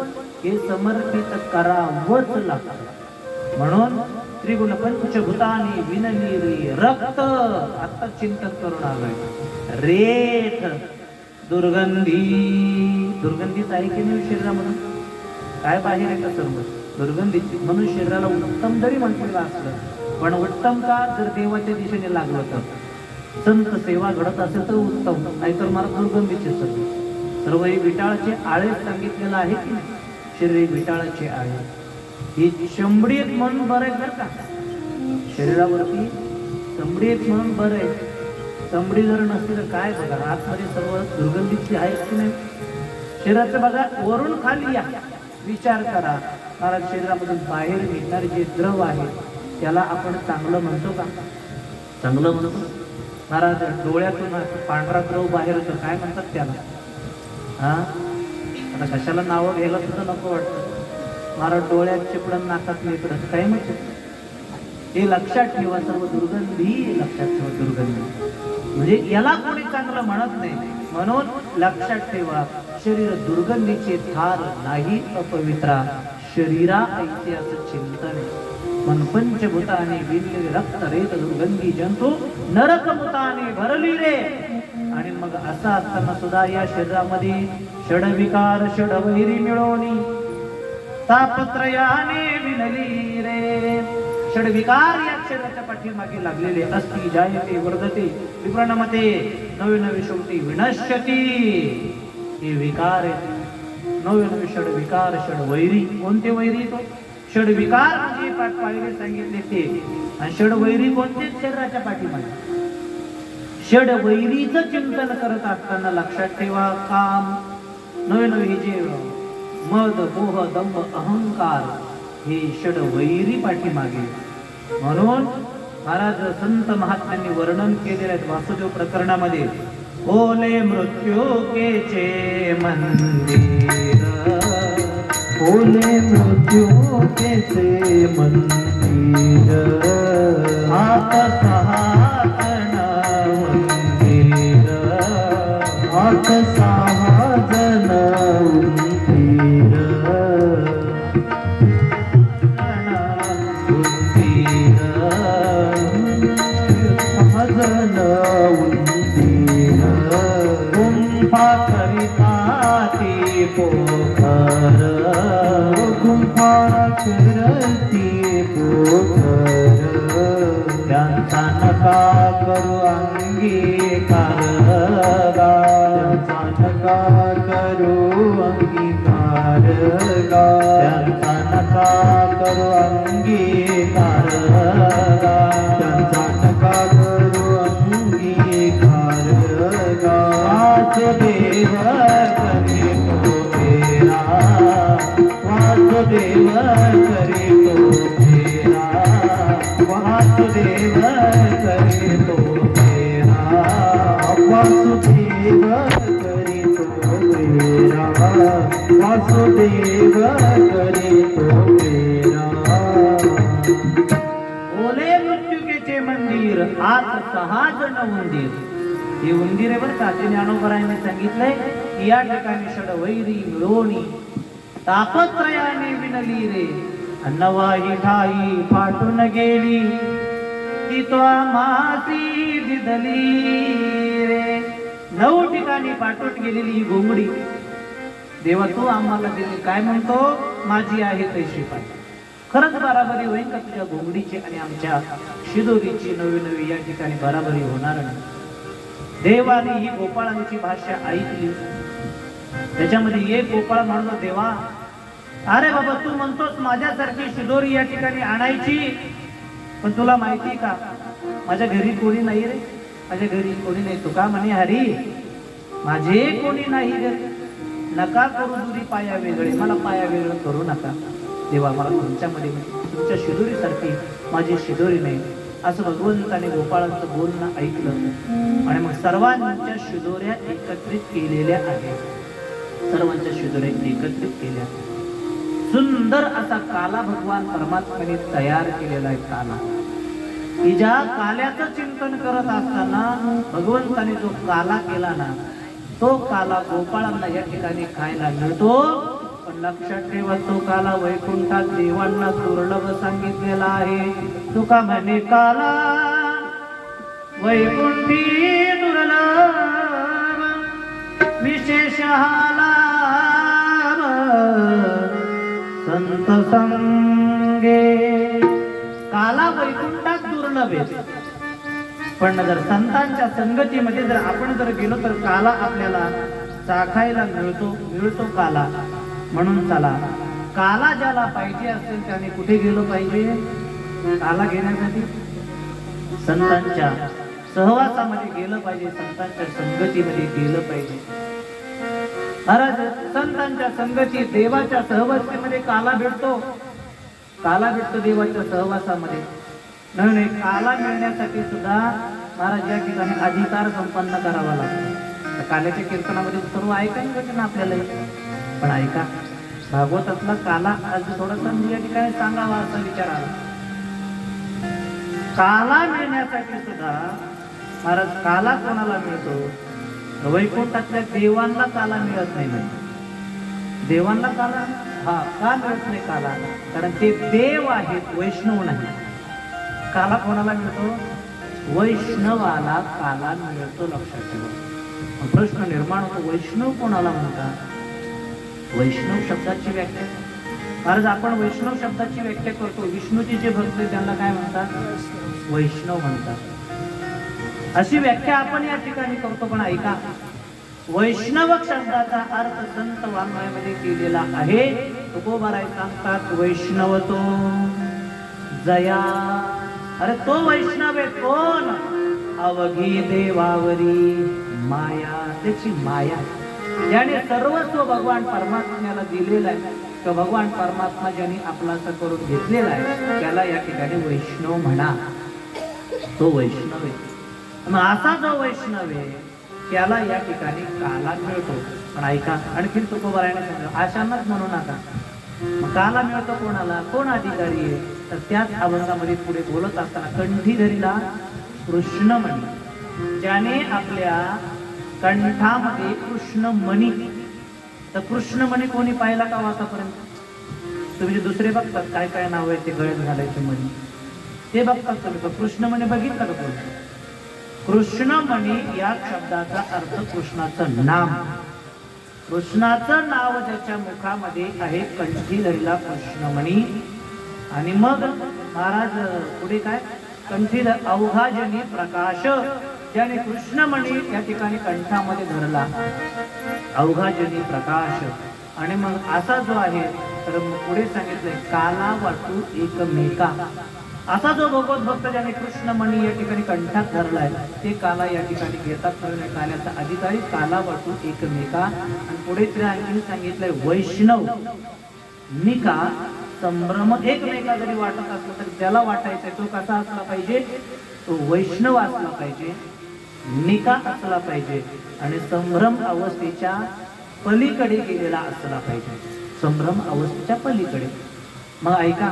हे समर्पित करावंच लागतं. म्हणून त्रिगुण पंचभूतानी विनली रे. रक्त, आता चिंतन करून आलोय. रेत, दुर्गंधी. दुर्गंधीच आहे की नाही शरीरामधून? काय बाहेर आहे का सर्व दुर्गंधीची? म्हणून शरीराला उत्तम जरी म्हटलेलं असलं, पण उत्तम का? जर देवाच्या दिशेने लागलं तर, संत सेवा घडत असेल तर उत्तम, नाहीतर मला दुर्गंधीचे सर्व हे विटाळाचे आळे सांगितलेलं आहे की नाही? शरीर विटाळाचे आळे. ही चमडीत म्हणून बरं आहे बरं का, शरीरावरती चमडीत म्हणून बरं आहे. चमडी जर नसती तर काय बघा, आतमध्ये सर्व दुर्गंधीची आहे की नाही? शरीराचं बघा, वरून खाली या, विचार करा. महाराज शरीरामधून बाहेर निघणारे जे द्रव आहे त्याला आपण चांगलं म्हणतो का? चांगलं म्हणतो. महाराज डोळ्यातून पांढरा द्रव बाहेर होतो, काय म्हणतात त्याला? हा, आता कशाला नावं घ्यायला सुद्धा नको वाटतं. महाराज डोळ्यात चिपडन नाकात लेकडं काय म्हणजे हे लक्षात ठेवा. सर्व दुर्गंधी लक्षात ठेवा. दुर्गंधी म्हणजे याला कोणी चांगलं म्हणत नाही. म्हणून लक्षात ठेवा शरीर दुर्गंधीचे थार नाही अपवित्रा शरीरा ऐसे असं चिंतन मन पंचभूताने विणलेले रक्त रेत दुर्गंधी जंतू नरकभूताने भरली रे. आणि मग असं असताना सुद्धा या शरीरामध्ये षडविकार षडवैरी मिळवणी तापत्रयाने विणली रे. षडविकार या शरीराच्या पाठीमागे लागलेले असती जायते वर्धते विप्रणमते नवे नवे शेवटी विनश्यती. हे विकार नवे नवे षडविकार षडवैरी. कोणते वैरी तो षडविकार म्हणजे पाठ पाहिजे सांगितले ते. आणि षडवैरी कोणते शरीराच्या पाठीमागे षडवैरीचं चिंतन करत असताना लक्षात ठेवा काम नवे नवे जे मद मोह दंभ अहंकार हे षडवैरी पाठीमागे. म्हणून महाराज संत महात्म्यांनी वर्णन केलेले आहेत वासुदेव प्रकरणामध्ये. ओले मृत्यू केचे मंदिर ओले मृत्यू केचे मंदिर आत सहाजन मंदिर आत सहाजन त्यांचा नका करू अंगीकार त्यांचा नका करू अंगीकार त्यांचा नका करू अंगीकार त्यांचा नका करू अंगीकार. वासुदेव करी तो फेरा वासुदेव करी तो फेरा वासुदेव करी तो फेरा वासुदेव करी तो फेरा वासुदेव करी तो फेरा. ओले मृत्युकेचे मंदिर आत सहाजन उंदीर. हे उंदीर आहे बरं का. ज्ञानोबरायांनी सांगितलंय की या ठिकाणी षडवैरी मिळवणी तापत्रयाने विणली रे. नवाही ठाई फाटून गेली ती तो मासी दिदली रे. 9 ठिकाणी फाटून गेलेली ही घोंगडी देवा तू आम्हाला दिली. काय म्हणतो माझी आहे तैशी पाय. खरंच बराबरी होईल का तुझ्या घोंगडीची आणि आमच्या शिदोरीची नवी नवी या ठिकाणी बराबरी होणार नाही. देवाने ही गोपाळांची भाषा ऐकली. त्याच्यामध्ये एक गोपाळ म्हणतो देवा अरे बाबा तू म्हणतोस माझ्यासारखी शिदोरी या ठिकाणी आणायची पण तुला माहिती का माझ्या घरी कोणी नाही रे. माझ्या घरी कोणी नाही. तुका म्हणे हरी माझे कोणी नाही घरी. नका करू दुरी पाया वेगळे. मला पाया वेगळं करू नका देवा. मला तुमच्यामध्ये तुमच्या शिदोरीसारखी माझी शिदोरी नाही. असं भगवंताने गोपाळांचं बोलणं ऐकलं आणि मग सर्वांच्या शिदोऱ्या एकत्रित केलेल्या आहेत. सर्वांच्या शिदोऱ्या एकत्रित केल्या. सुंदर असा काला भगवान परमात्म्याने तयार केलेला आहे. काला की ज्या काल्याचं चिंतन करत असताना भगवंताने जो काला केला ना तो काला गोपाळांना या ठिकाणी खायला मिळतो. पण लक्षात ठेवा तो काला वैकुंठात देवांना दुर्लभ सांगितलेला आहे. तुका म्हणे काला वैकुंठी दुर्लभ विशेष लाभ संत संगे. काला वैकुंठात दुर्लभ आहे पण जर संतांच्या संगतीमध्ये जर आपण जर गेलो तर काला आपल्याला चाखायला मिळतो काला. म्हणून चला काला ज्याला पाहिजे असेल त्याने कुठे गेलो पाहिजे. काला घेण्यासाठी संतांच्या सहवासामध्ये गेलं पाहिजे. संतांच्या संगतीमध्ये गेलं पाहिजे. महाराज संतांच्या संगती देवाच्या सहवासामध्ये काला भेटतो. काला भेटतो देवाच्या सहवासामध्ये. नाही काला मिळण्यासाठी सुद्धा महाराज या ठिकाणी अधिकार संपन्न करावा लागतो. काल्याच्या कीर्तनामध्ये सर्व ऐकायला भेटेल ना आपल्याला. पण ऐका भागवतातला काला आज थोडासा मी या ठिकाणी सांगावा असा विचार आला. काला मिळण्यासाठी सुद्धा महाराज काला कोणाला मिळतो? वैकुंठातल्या देवांना काला मिळत नाही. म्हणजे देवांना काला का मिळत नाही काला? कारण ते देव आहेत, वैष्णव नाही. काला कोणाला मिळतो? वैष्णवाला काला मिळतो. लक्षात ठेवा. प्रश्न निर्माण होतो, वैष्णव कोणाला म्हणतात? वैष्णव शब्दाची व्याख्या महाराज आपण वैष्णव शब्दाची व्याख्या करतो. विष्णूचे जे भक्त त्यांना काय म्हणतात? वैष्णव म्हणतात. अशी व्याख्या आपण या ठिकाणी करतो. पण ऐका, वैष्णव शब्दाचा अर्थ संत वाङ्मयामध्ये केलेला आहे. तुकोबाराय सांगतात, वैष्णव तो जया. अरे तो वैष्णव आहे कोण? अवघी देवावरी माया. त्याची माया, ज्याने सर्वस्व भगवान परमात्म्याला दिलेलं आहे, तर भगवान परमात्मा ज्याने आपलासा करून घेतलेला आहे त्याला या ठिकाणी वैष्णव म्हणा. तो वैष्णव आहे. मग असा जो वैष्णव आहे त्याला या ठिकाणी काला मिळतो. पण ऐका, आणखीन तुकोबारायाने सांगितलं, आशांनाच म्हणू नका. मग काला मिळतो कोणाला? कोण अधिकारी आहे? तर त्याच अभंगामध्ये पुढे बोलत असताना, कंठीधरीला कृष्णमणी, ज्याने आपल्या कंठामध्ये कृष्णमणी. तर कृष्णमणी कोणी पाहिला का आतापर्यंत? तुम्ही जे दुसरे बघतात काय काय नाव आहे ते गळ्यात घालायचे मणी, ते बघतात तुम्ही. पण कृष्णमणी बघितलं का कोणी? कृष्णमणी या शब्दाचा अर्थ कृष्णाचं नाम. कृष्णाचं नाव ज्याच्या मुखामध्ये आहे, कंठीधरीला कृष्णमणी. आणि मग महाराज पुढे काय? कंठीधर अवघाजनी प्रकाश, ज्याने कृष्णमणी या ठिकाणी कंठामध्ये धरला, अवघाजनी प्रकाश. आणि मग असा जो आहे, तर पुढे सांगितलंय, काला वाटू एकमेका. असा जो भगवत भक्त ज्याने कृष्णमणी या ठिकाणी कंठात धरलाय ते काला या ठिकाणी घेतात. काल्याचा अधिकारी काला वाटू एकमेका. आणि पुढे आणखी सांगितलंय, वैष्णव निका संभ्रम. एकमेका जरी वाटत असला तरी त्याला वाटायचंय तो कसा असला पाहिजे? तो वैष्णव असला पाहिजे, निका असला पाहिजे, आणि संभ्रम अवस्थेच्या पलीकडे गेलेला असला पाहिजे. संभ्रम अवस्थेच्या पलीकडे. मग ऐका,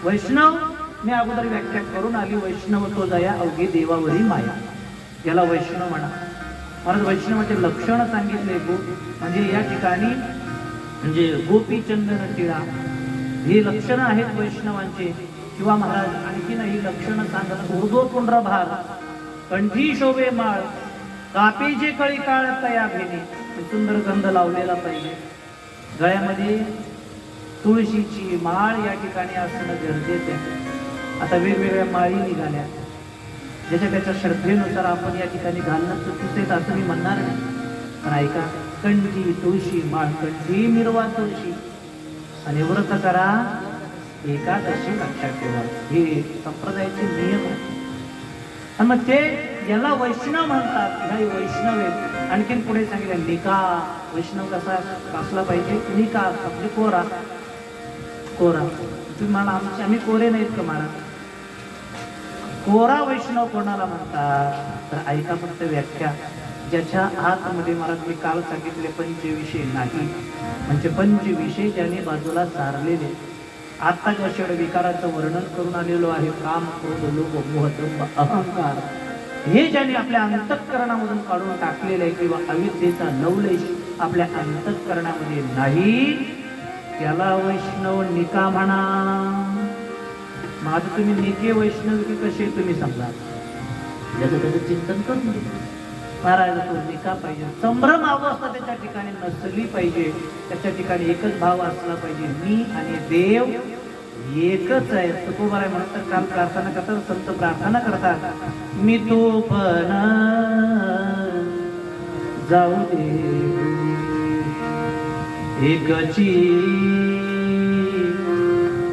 वैष्णव मी अगोदर व्याख्या करून आली. वैष्णव तो जया अवघी देवावरी माया, याला वैष्णव म्हणा. महाराज वैष्णवाचे लक्षण सांगितले. म्हणजे या ठिकाणी म्हणजे गोपी चंदन टिळा ही लक्षणं आहेत वैष्णवांचे. किंवा महाराज आणखीन ही लक्षणं सांगत, ऊर्ध्व पुंड्रभार, कंठी शोभे माळ, कापे जे कळी काळ तया भेने. सुंदर गंध लावलेला पाहिजे. गळ्यामध्ये तुळशीची माळ या ठिकाणी असणं गरजेचं आहे. आता वेगवेगळ्या माळी निघाल्या, ज्याच्या त्याच्या श्रद्धेनुसार आपण या ठिकाणी घालणं चुकीचं असं मी म्हणणार नाही. पण ऐका, कंठी तुळशी माळ, कंठी मिरवा तुळशी, आणि व्रत करा एकादशी. लक्षात ठेवा, हे संप्रदायाचे नियम आहे. आणि मग ते याला वैष्णव म्हणतात. ह्या वैष्णव आहेत. आणखीन पुढे सांगितलं, निका. वैष्णव कसा असला पाहिजे? निका म्हणजे कोरा. कोरा. तुम्ही मला आम्ही कोरे नाहीत का महाराज? कोरा वैष्णव कोणाला म्हणतात? तर ऐका फक्त व्याख्या. ज्याच्या आतमध्ये महाराज मी काल सांगितले पंचविषय नाही, म्हणजे पंचविषय ज्याने बाजूला सारलेले. आता ज्या षड विकाराचं वर्णन करून आलेलो आहे, काम, क्रोध, लोभ, मोह, दंभ, अहंकार, हे ज्याने आपल्या अंतःकरणामधून काढून टाकलेलं आहे, किंवा अविद्येचा लवलेश आपल्या अंतःकरणामध्ये नाही, त्याला वैष्णव निका म्हणा. माझं तुम्ही निके वैष्णव की कसे तुम्ही समजा, याचं त्याचं चिंतन करून महाराज तो निका पाहिजे. संभ्रम अवस्था त्याच्या ठिकाणी नसली पाहिजे. त्याच्या ठिकाणी एकच भाव असला पाहिजे, मी आणि देव एकच आहे. तुकोबाराय म्हणतात, काल प्रार्थना करतात, संत प्रार्थना करतात, मी तो पण जाऊ दे एकची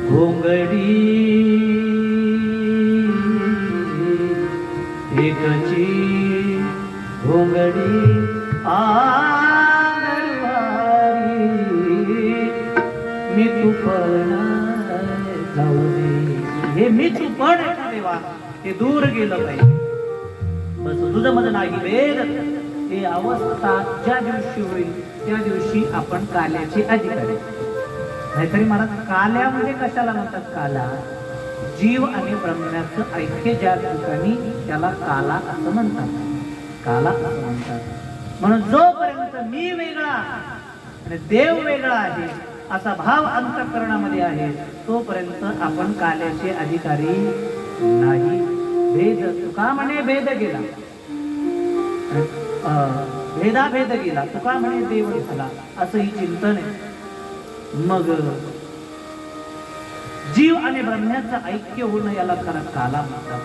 घोंगडी, एकची घोंगडी आंगणवारी, मी तू पण जाऊ दे. हे मी तू पण आहे ना देवा, ते दूर गेलं पाहिजे. बस तुझं मत नाही वेद. हे अवस्था ज्या दिवशी होईल त्या दिवशी आपण काल्याचे अधिकारी. नाहीतरी महाराज काल्यामध्ये कशाला म्हणतात काला? जीव आणि ब्रह्माचं ऐक्य ज्या ठिकाणी त्याला काला असं म्हणतात, काला असं म्हणतात. म्हणून जोपर्यंत मी वेगळा आणि देव वेगळा आहे असा भाव अंतःकरणामध्ये आहे तोपर्यंत आपण काल्याचे अधिकारी नाही. भेद तुका म्हणे भेद गेला, भेदाभेद गेला, तुका म्हणे देव झाला, असं ही चिंतन आहे. मग जीव आणि ब्रह्माचं ऐक्य होणं याला खरा काला म्हणतात.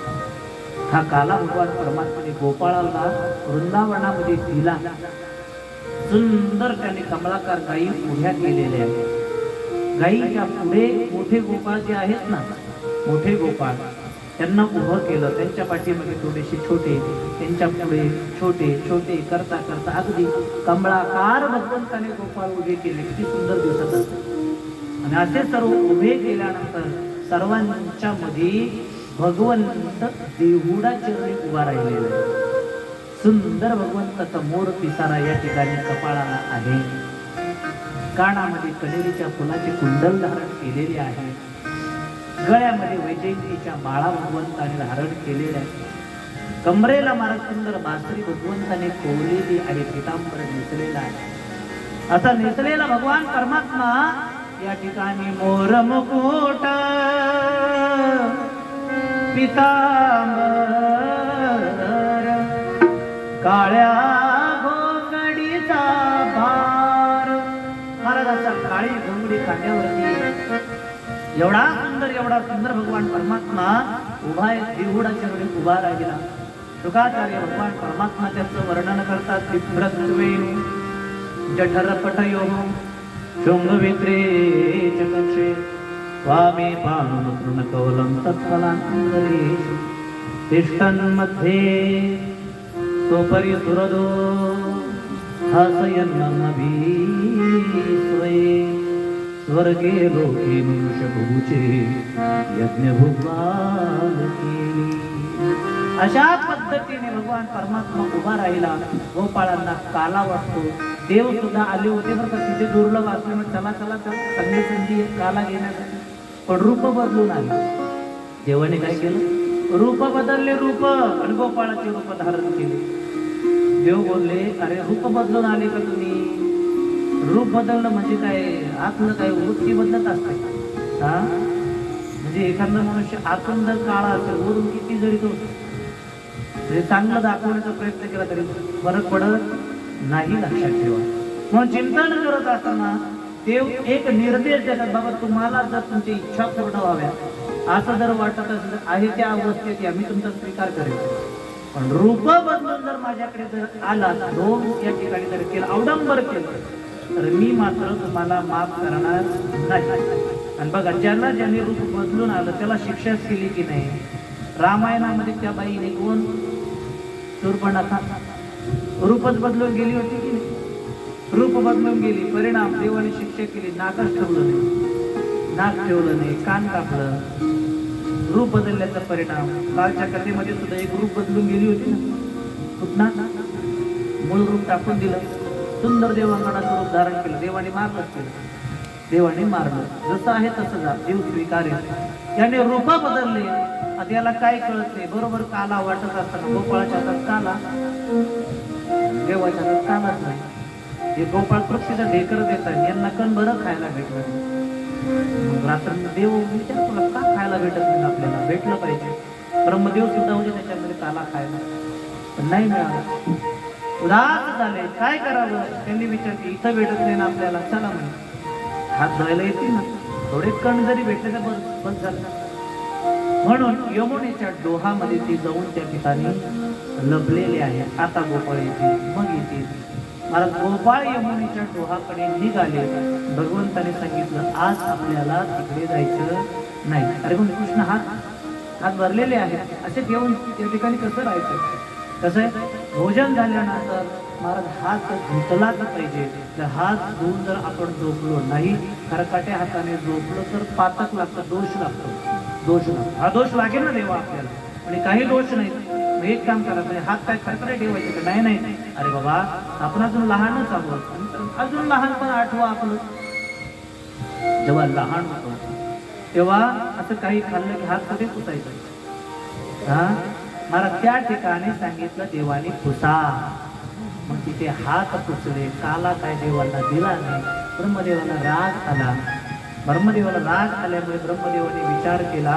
हा काला भगवान परमात्म्याने गोपाळाला वृंदावनामध्ये दिला. सुंदर त्याने कमलाकार गायी उभ्या केलेल्या आहेत. गायीच्या पुढे मोठे गोपाळ जे आहेत ना, मोठे गोपाळ त्यांना उभं केलं. त्यांच्या पाठीमध्ये थोडेसे छोटे, त्यांच्या पुढे छोटे छोटे करता करता अगदी कमळाकार भगवंताने गोपाळ उभे केले. किती सुंदर दिसत असत. आणि असे सर्व उभे केल्यानंतर सर्वांच्या मध्ये भगवंत देहुडा चरणी उभा राहिलेला आहे. सुंदर भगवंताचा मोर पिसारा या ठिकाणी कपाळाला आहे. कानामध्ये कनेरीच्या फुलाचे कुंडल धारण केलेले आहे. गळ्यामध्ये वैजयंतीच्या माळा भगवंताने धारण केलेल्या आहे. कमरेला महाराज सुंदर बासरी भगवंताने कोवलेली आहे. पितांबर नेसलेला आहे. असा नेसलेला भगवान परमात्मा या ठिकाणी मोर मुकुट पितांबर काळ्या घोंगडीचा भार. महाराजांचा काळी घोंगडी खांद्यावरती एवढा सुंदर भगवान परमात्मा उभा आहे. देहुडाच्या वेळी उभा राहिला. शुकाचार्य भगवान परमात्मा त्याचं वर्णन करतात. बिभ्रत्वेन जठरपटयो शृंगवित्रे च कक्षे वामे पाणुन तृणकौलं तत्फलान्तरेषु तिष्ठन्मध्ये तोपरि सुरदो हासयन्नभिस्वये स्वर्गे लोके मनुष्यभुजे यज्ञभुग्वालके. अशा पद्धतीने भगवान परमात्मा उभा राहिला. गोपाळांना काला वाटतो. देव सुद्धा आले होते बरं का तिथे दुर्लभ असल्यामुळे चला चला चांगली संधी काला घेण्यासाठी. पण रूप बदलून आले. देवाने काय केलं? रूप बदलले. रूप आणि गोपाळाचे रूप धारण केले. देव बोलले अरे रूप बदलून आले का तुम्ही? रूप बदलणं म्हणजे काय? आतलं काय वृत्ती बदलत असते हा? म्हणजे एखादा मनुष्य आतून जर काळा असेल वरून किती जरी तो चांगलं दाखवण्याचा प्रयत्न केला तरी फरक पडत नाही. लक्षात ठेवा. म्हणून चिंतन करत असताना देव एक निर्देश देतात. बाबा तुम्हाला जर तुमची इच्छा पूर्ण व्हाव्या असं जर वाटत असेल आहे त्या अवस्थेत आम्ही तुमचा स्वीकार करेल. पण रूप बदलून जर माझ्याकडे जर आला दोन या ठिकाणी जर केलं अवडंबर केलं तर मी मात्र तुम्हाला माफ करणार नाही. आणि बघा ज्यांनी रूप बदलून आलं त्याला शिक्षा केली की नाही? रामायणामध्ये त्या बाईने कोण? शूर्पणखा रूपच बदलून गेली होती की नाही? रूप बदलून गेली. परिणाम देवाने शिक्षा केली. नाकच ठेवलं नाही, नाक ठेवलं नाही, कान कापलं. रूप बदलल्याचा परिणाम. कालच्या कथेमध्ये सुद्धा एक रूप बदलून गेली होती ना, कुठना मूळ रूप टाकून दिलं. सुंदर देवांगणाचं रूप धारण केलं. देवाने मारलं केलं. देवाने मारलं. जसं आहे तसं जा. देव स्वीकारेल. याने रूप बदलले. आता याला काय कळत नाही. बरोबर काला वाटत असताना गोपाळाच्या हातात काला, देवाच्या हातात कालाच नाही. हे गोपाळ पक्षीचं ढेकर देतात. यांना कण बरं खायला भेटलं. मग रात्र देव विचार तुला का खायला भेटत नाही? आपल्याला भेटलं पाहिजे. ब्रह्मदेव सुद्धा होते त्याच्यामध्ये काला खायला, पण नाही मिळाला. उदास झाले. काय करावं? त्यांनी विचारले इथं भेटत नाही ना आपल्याला, चला म्हणे हात धुवायला येतील ना, थोडे कण जरी भेटले तर बस झालं. म्हणून यमुनेच्या डोहामध्ये ते जाऊन त्या ठिकाणी लपलेले आहे. आता गोपाळ येतील, मग येतील. मला गोपाळ यमुनेच्या डोहाकडे निघाले. भगवंताने सांगितलं आज आपल्याला तिकडे जायचं नाही. अरे पण कृष्ण हात भरलेले आहेत असे घेऊन त्या ठिकाणी कसं राहायचं? कसं आहे, भोजन झाल्यानंतर महाराज हात धुतलाच पाहिजे. तर हात धुवून जर आपण झोपलो नाही, खरकाट्या हाताने झोपलो तर पातक लागतं, दोष लागतो. दोष लागतो. हा दोष लागेल ना देवा आपल्याला. आणि काही दोष नाही. एक काम करा, म्हणजे हात काय खरकटे ठेवायचे का? नाही नाही. अरे बाबा आपण अजून लहानच आहोत. अजून लहानपण आठवा आपलं. जेव्हा लहान होतो तेव्हा असं काही खाल्लं की हात कुठे पुसायचं? हा, मला त्या ठिकाणी सांगितलं देवाने पुसा. मग तिथे हात पुसले. काला काय देवाला दिला नाही. ब्रह्मदेवाला राग आला. ब्रह्मदेवाला राग आल्यामुळे ब्रह्मदेवाने विचार केला.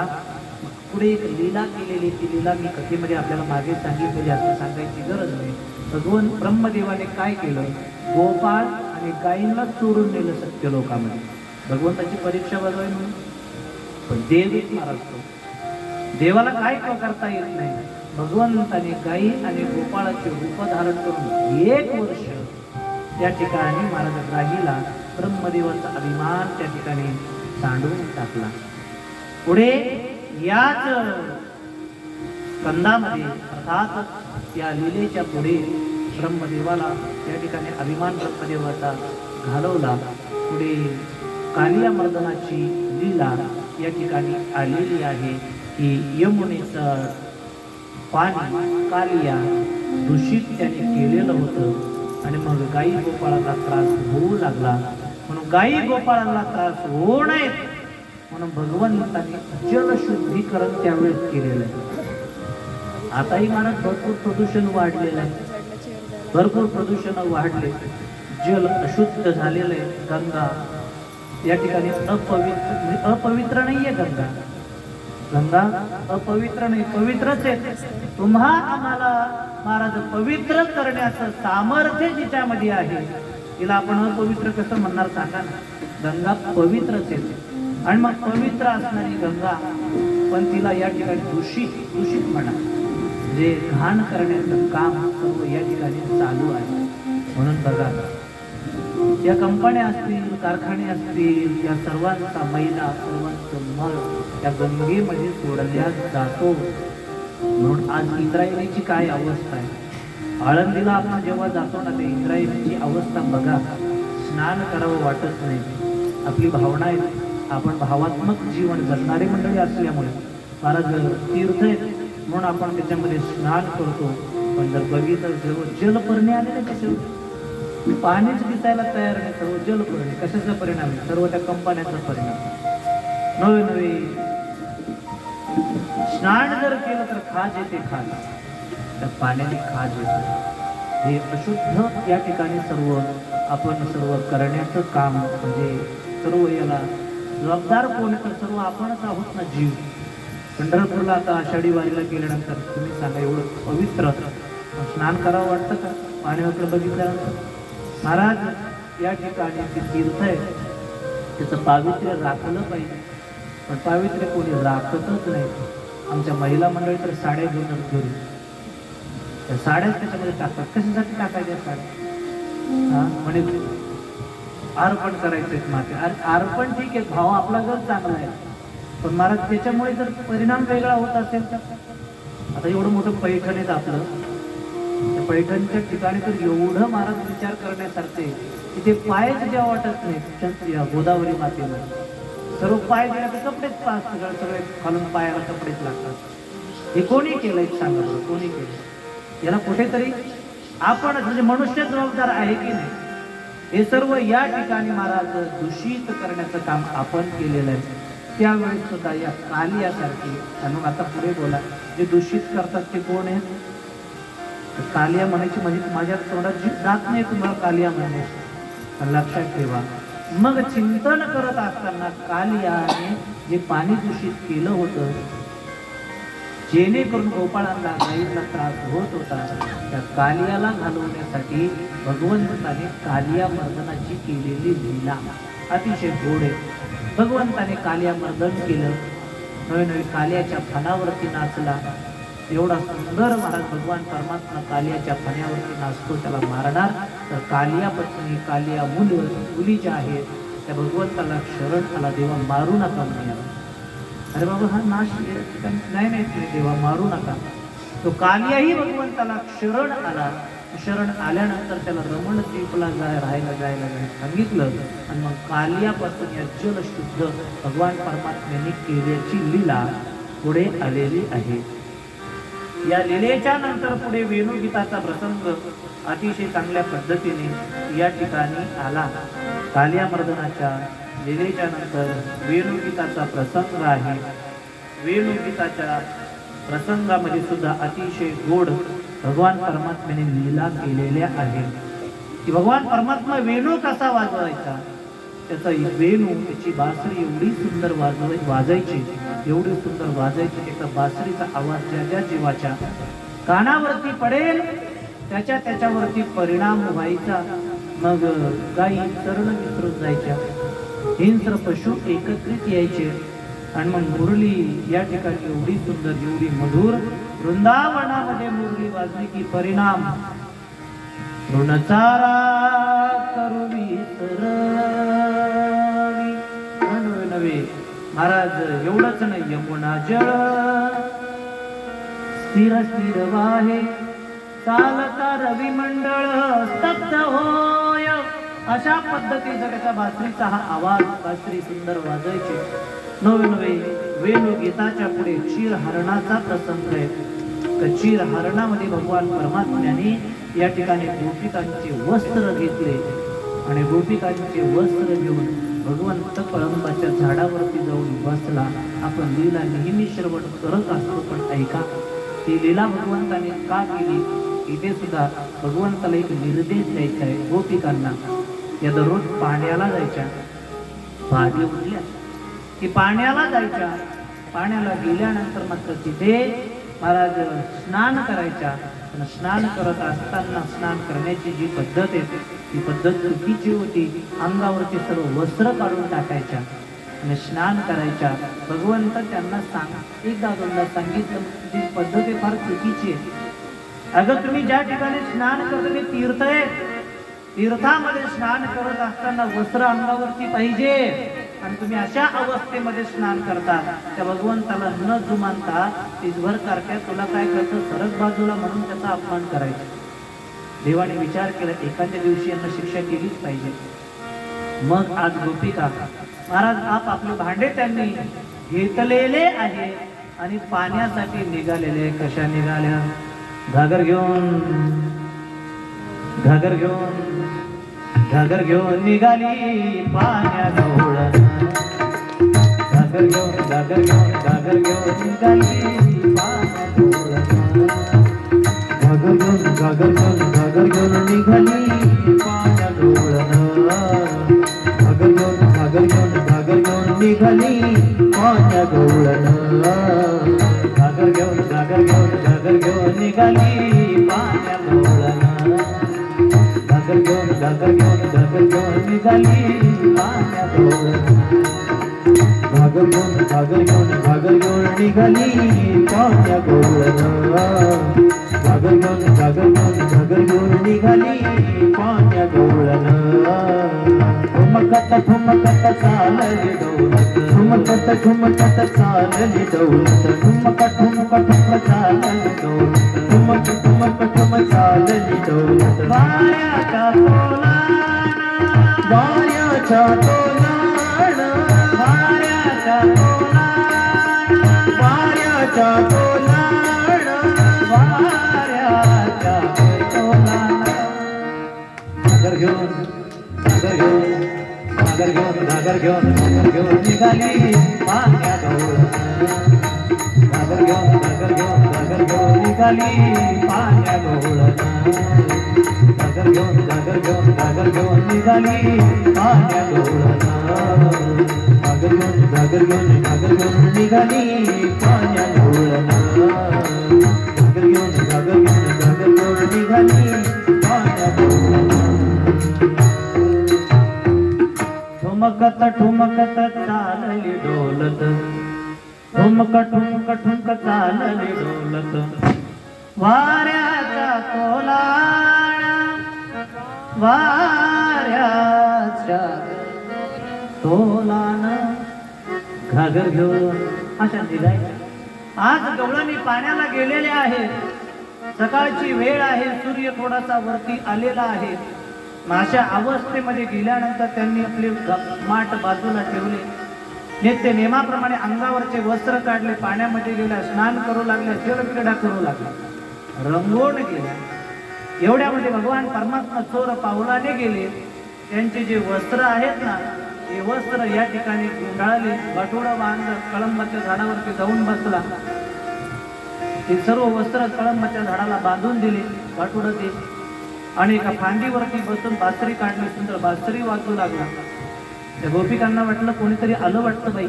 पुढे एक लीला केलेली, ती लीला मी कथेमध्ये आपल्याला मागे सांगितलेली, असं सांगायची गरज नाही. भगवान ब्रह्मदेवाने काय केलं? गोपाळ आणि गायींना चोरून नेलं सत्य लोकांमध्ये. भगवंताची परीक्षा बघावी म्हणून. पण देव एक महाराज, देवाला काय करता येत नाही. भगवंताने गायी आणि गोपाळाचे रूप धारण करून 1 वर्ष त्या ठिकाणी महाराज राहिला. ब्रह्मदेवाचा अभिमान त्या ठिकाणी सांडून टाकला. पुढे याच स्कंदामध्ये अर्थात या लीलेच्या पुढे ब्रह्मदेवाला त्या ठिकाणी अभिमान ब्रह्मदेवाचा घालवला. पुढे कालिया मर्दनाची लीला या ठिकाणी आलेली आहे की यमुनेचं पाणी कालिया दूषित त्याने केलेलं होतं आणि मग गायी गोपाळाला त्रास होऊ लागला. म्हणून गायी गोपाळाला त्रास होऊ नये म्हणून भगवंताने जलशुद्धीकरण त्यावेळेस केलेलं आहे. आताही महाराज भरपूर प्रदूषण वाढलेलं आहे. भरपूर प्रदूषण वाढले. जल अशुद्ध झालेलं आहे. गंगा या ठिकाणी अपवित्र नाहीये. गंगा अपवित्र नाही, पवित्रच आहे. तुम्हा आम्हाला महाराज पवित्र करण्याचं सामर्थ्य जिच्यामध्ये आहे, तिला आपण अपवित्र कसं म्हणणार सांगा ना. गंगा पवित्रच आहे. आणि मग पवित्र असणारी गंगा पण तिला या ठिकाणी दूषित म्हणा, जे घाण करण्याचं काम सर्व या ठिकाणी चालू आहे. म्हणून बघा, या कंपन्या असतील, कारखाने असतील, या सर्वांचा मैला, सर्वांचं मळ त्या गंगेमध्ये सोडल्या जातो. म्हणून आज इंद्रायणीची काय अवस्था आहे. आळंदीला आपण जेव्हा जातो ना, ते इंद्रायणीची अवस्था बघा. स्नान करावं वाटत नाही. आपली भावना आहे, आपण भावात्मक जीवन जगणारी मंडळी असल्यामुळे महाराज तीर्थ आहे म्हणून आपण त्याच्यामध्ये स्नान करतो. पण जर बघितलं जेव्हा जलपर्णी आले ना, कसे पाणीच दिसायला तयार नाही, सर्व जलपर्णी. कशाचा परिणाम आहे? सर्व त्या कंपन्याचा परिणाम. नवे स्नान जर केलं तर खाज येते. खाज त्या पाण्याने खाज येते. हे अशुद्ध या ठिकाणी सर्व आपण सर्व करण्याचं काम म्हणजे सर्व याला जबाबदार कोण तर सर्व आपणच आहोत ना. जीव पंढरपूरला आता आषाढी वारीला गेल्यानंतर तुम्ही सांगा, एवढं पवित्र स्नान करावं वाटतं का पाण्याकडे बघितल्यानंतर? महाराज या ठिकाणी ते तीर्थ आहे, त्याचं पावित्र्य राखलं पाहिजे. पण पावित्र्य कोणी राखतच नाही. आमच्या महिला मंडळी तर साड्या घेऊनच घरी त्या साड्याच त्याच्यामध्ये टाकतात. कशासाठी टाकायच्या साड्या? म्हणजे अर्पण करायचं माते. अर्पण ठीक आहे, भाव आपला जर चांगला आहे, पण महाराज त्याच्यामुळे जर परिणाम वेगळा होत असेल तर. आता एवढं मोठं पैठण आहे आपलं, त्या पैठणच्या ठिकाणी तर एवढं महाराज विचार करण्यासारखे, तिथे पायच जेव्हा वाटत नाही. गोदावरी मातेवर सर्व पाय गेला तर कपडेच सगळे खालून पायाला कपडेच लागतात. हे कोणी केलं एक सांगा बरं, कोणी केलं? याला कुठेतरी आपण म्हणजे मनुष्य जबाबदार आहे की नाही? हे सर्व या ठिकाणी महाराज दूषित करण्याचं काम आपण केलेलं आहे. त्यावेळेस सुद्धा या कालियासारखी, आणि आता पुढे बोला, जे दूषित करतात ते कोण आहेत? कालिया म्हणायची म्हणजे माझ्या तोंडात जात नाही तुम्हाला कालिया म्हणायची. पण लक्षात ठेवा, मग चिंतन करत असताना कालियाने जे पाणी दूषित केलं होतं, जेणेकरून गोपाळांना गायीला त्रास होत होता, त्या कालियाला घालवण्यासाठी भगवंताने कालिया मर्दनाची केलेली लीला अतिशय गोड आहे. भगवंताने कालिया मर्दन केलं. नवे कालियाच्या फणावरती नाचला. एवढा सुंदर महाराज भगवान परमात्मा कालियाच्या फण्यावरती नाचतो. त्याला मारणार तर कालिया पत्नी, कालिया मुली ज्या आहेत त्या भगवंताला शरण आला, देवा मारू नका म्हणे. अरे बाबा, हा नाश नाही देवा मारू नका. तो कालियाही भगवंताला शरण आला. शरण आल्यानंतर त्याला रमणद्वीपला राहायला जायला सांगितलं. आणि मग कालियापासून या जलशुद्ध भगवान परमात्म्याने केल्याची लीला पुढे आलेली आहे. या लीलेच्या नंतर पुढे वेणुगीताचा प्रसंग अतिशय चांगल्या पद्धतीने या ठिकाणी आला. कालिया मर्दनाच्या लीलेच्या नंतर वेणुगीताचा प्रसंग आहे. वेणुगीताच्या प्रसंगामध्ये सुद्धा अतिशय गोड भगवान परमात्म्याने लीला केलेल्या आहेत की भगवान परमात्मा वेणू कसा वाजवायचा, त्याचा वेणू, त्याची बासरी एवढी सुंदर वाजायची, एवढी सुंदर वाजायची, त्याचा बासरीचा आवाज ज्या ज्या जीवाच्या कानावरती पडेल त्याच्यावरती परिणाम व्हायचा. मग गायी चरण विसरून जायच्या, हिंस्र पशु एकत्रित यायचे आणि मग मुरली या ठिकाणी एवढी सुंदर, एवढी मधुर, वृंदावनामध्ये मुरली वाजली की परिणाम ऋणचारा करुवी सरवी नव्हे. महाराज एवढंच नाही, यमुना जळ स्थिर स्थिर वाहे, चालता रवी मंडळ स्तब्ध होय. अशा पद्धतीचा त्याचा बासरीचा हा आवाज, बासरी सुंदर वाजायचे. नवे वेणुगीताच्या पुढे क्षीरहरणाचा प्रसंग आहे. क्षीरहरणामध्ये भगवान परमात्म्याने या ठिकाणी गोपिकांचे वस्त्र घेतले आणि गोपिकांचे वस्त्र घेऊन भगवंत कळंबाच्या झाडावरती जाऊन बसला. आपण लीला नेहमी श्रवण करत असतो, पण ऐका, ती लीला भगवंताने का केली इथे सुद्धा भगवंताला एक निर्देश द्यायचा आहे. गोपिकांना या दररोज पाण्याला जायच्या, पहाटे उठल्या की पाण्याला जायच्या. पाण्याला गेल्यानंतर मात्र तिथे महाराज स्नान करायच्या. पण स्नान करत असताना स्नान करण्याची जी पद्धत आहे ती पद्धत चुकीची होती. अंगावरती सर्व वस्त्र काढून टाकायच्या आणि स्नान करायच्या. भगवंत त्यांना एकदा दोनदा सांगितलं, ती पद्धत आहे फार चुकीची आहे. अगं तुम्ही ज्या ठिकाणी स्नान करता ते तीर्थ आहे, तीर्थामध्ये स्नान करत असताना वस्त्र अंगावरती पाहिजे आणि तुम्ही अशा अवस्थेमध्ये स्नान करता. त्या भगवंताला न जुमानता तिजभर करत्या तुला काय करतं, सरक बाजूला म्हणून त्याचा अपमान करायचा. देवाने विचार केला, एखाद्या दिवशी यांना शिक्षा केलीच पाहिजे. मग आज गोपिका महाराज आपले भांडे त्यांनी घेतलेले आहे आणि पाण्यासाठी निघालेले. कशा निघाल्या? घागर घेऊन निघाली पाण्या गवळण. घागर घेऊन निघाली पाण्या गवळण. घागर घेऊन निघाली पाण्या गवळण. घागर घेऊन निघाली पाण्या गवळण. घागर घेऊन निघाली पाण्या गवळण. घागर घेऊन निघाली पाण्या गवळण. घागर घेऊन निघाली पाण्या गवळण. घागर घेऊन निघाली पाण्या गवळण. ठुमकत चालली डौलत. ठुमकत चालली डौलत. ठुमक चालली डौलत. ठुमक चालली डौलत. वाऱ्याच्या तोलाण, वाऱ्याच्या तोलाण, वाऱ्याच्या तोलाण, वाऱ्याच्या तोलाण, वाऱ्याच्या तोलाण. घागर घेऊन निघाली पाण्या गवळण. घागर घेऊन निघाली पाण्या गवळण. घागर घेऊन निघाली पाण्या गवळण. घागर घेऊन निघाली पाण्या गवळण. घागर घेऊन निघाली पाण्या गवळण. ठुमकत चालली डोलत. ठुमक चालली डोलत. वाऱ्याचा तोलाण, वाऱ्याच्या तोलाण. घागर घेऊन अशा निघायच्या. आज गवळणी पाण्याला गेलेले आहे. सकाळची वेळ आहे, सूर्य थोडासा वरती आलेला आहे. अशा अवस्थेमध्ये गेल्यानंतर त्यांनी आपले माठ बाजूला ठेवले. नित्य नेमाप्रमाणे अंगावरचे वस्त्र काढले, पाण्यामध्ये गेल्या, स्नान करू लागल्या, जलक्रीडा करू लागल्या, रंगवून गेल्या. एवढ्यामध्ये भगवान परमात्मा चोर पावलाने गेले. त्यांचे जे वस्त्र आहेत ना हे वस्त्र या ठिकाणी गुंडाळले, बटोळं बांधलं, कळंबाच्या झाडावरती जाऊन बसला. ते सर्व वस्त्र कळंबाच्या झाडाला बांधून दिले, बटोळं ते, आणि एका फांदीवरती बसून बासरी काढली, सुंदर बासरी वाजू लागला. त्या गोपिकांना वाटलं कोणीतरी आलं वाटतं बाई,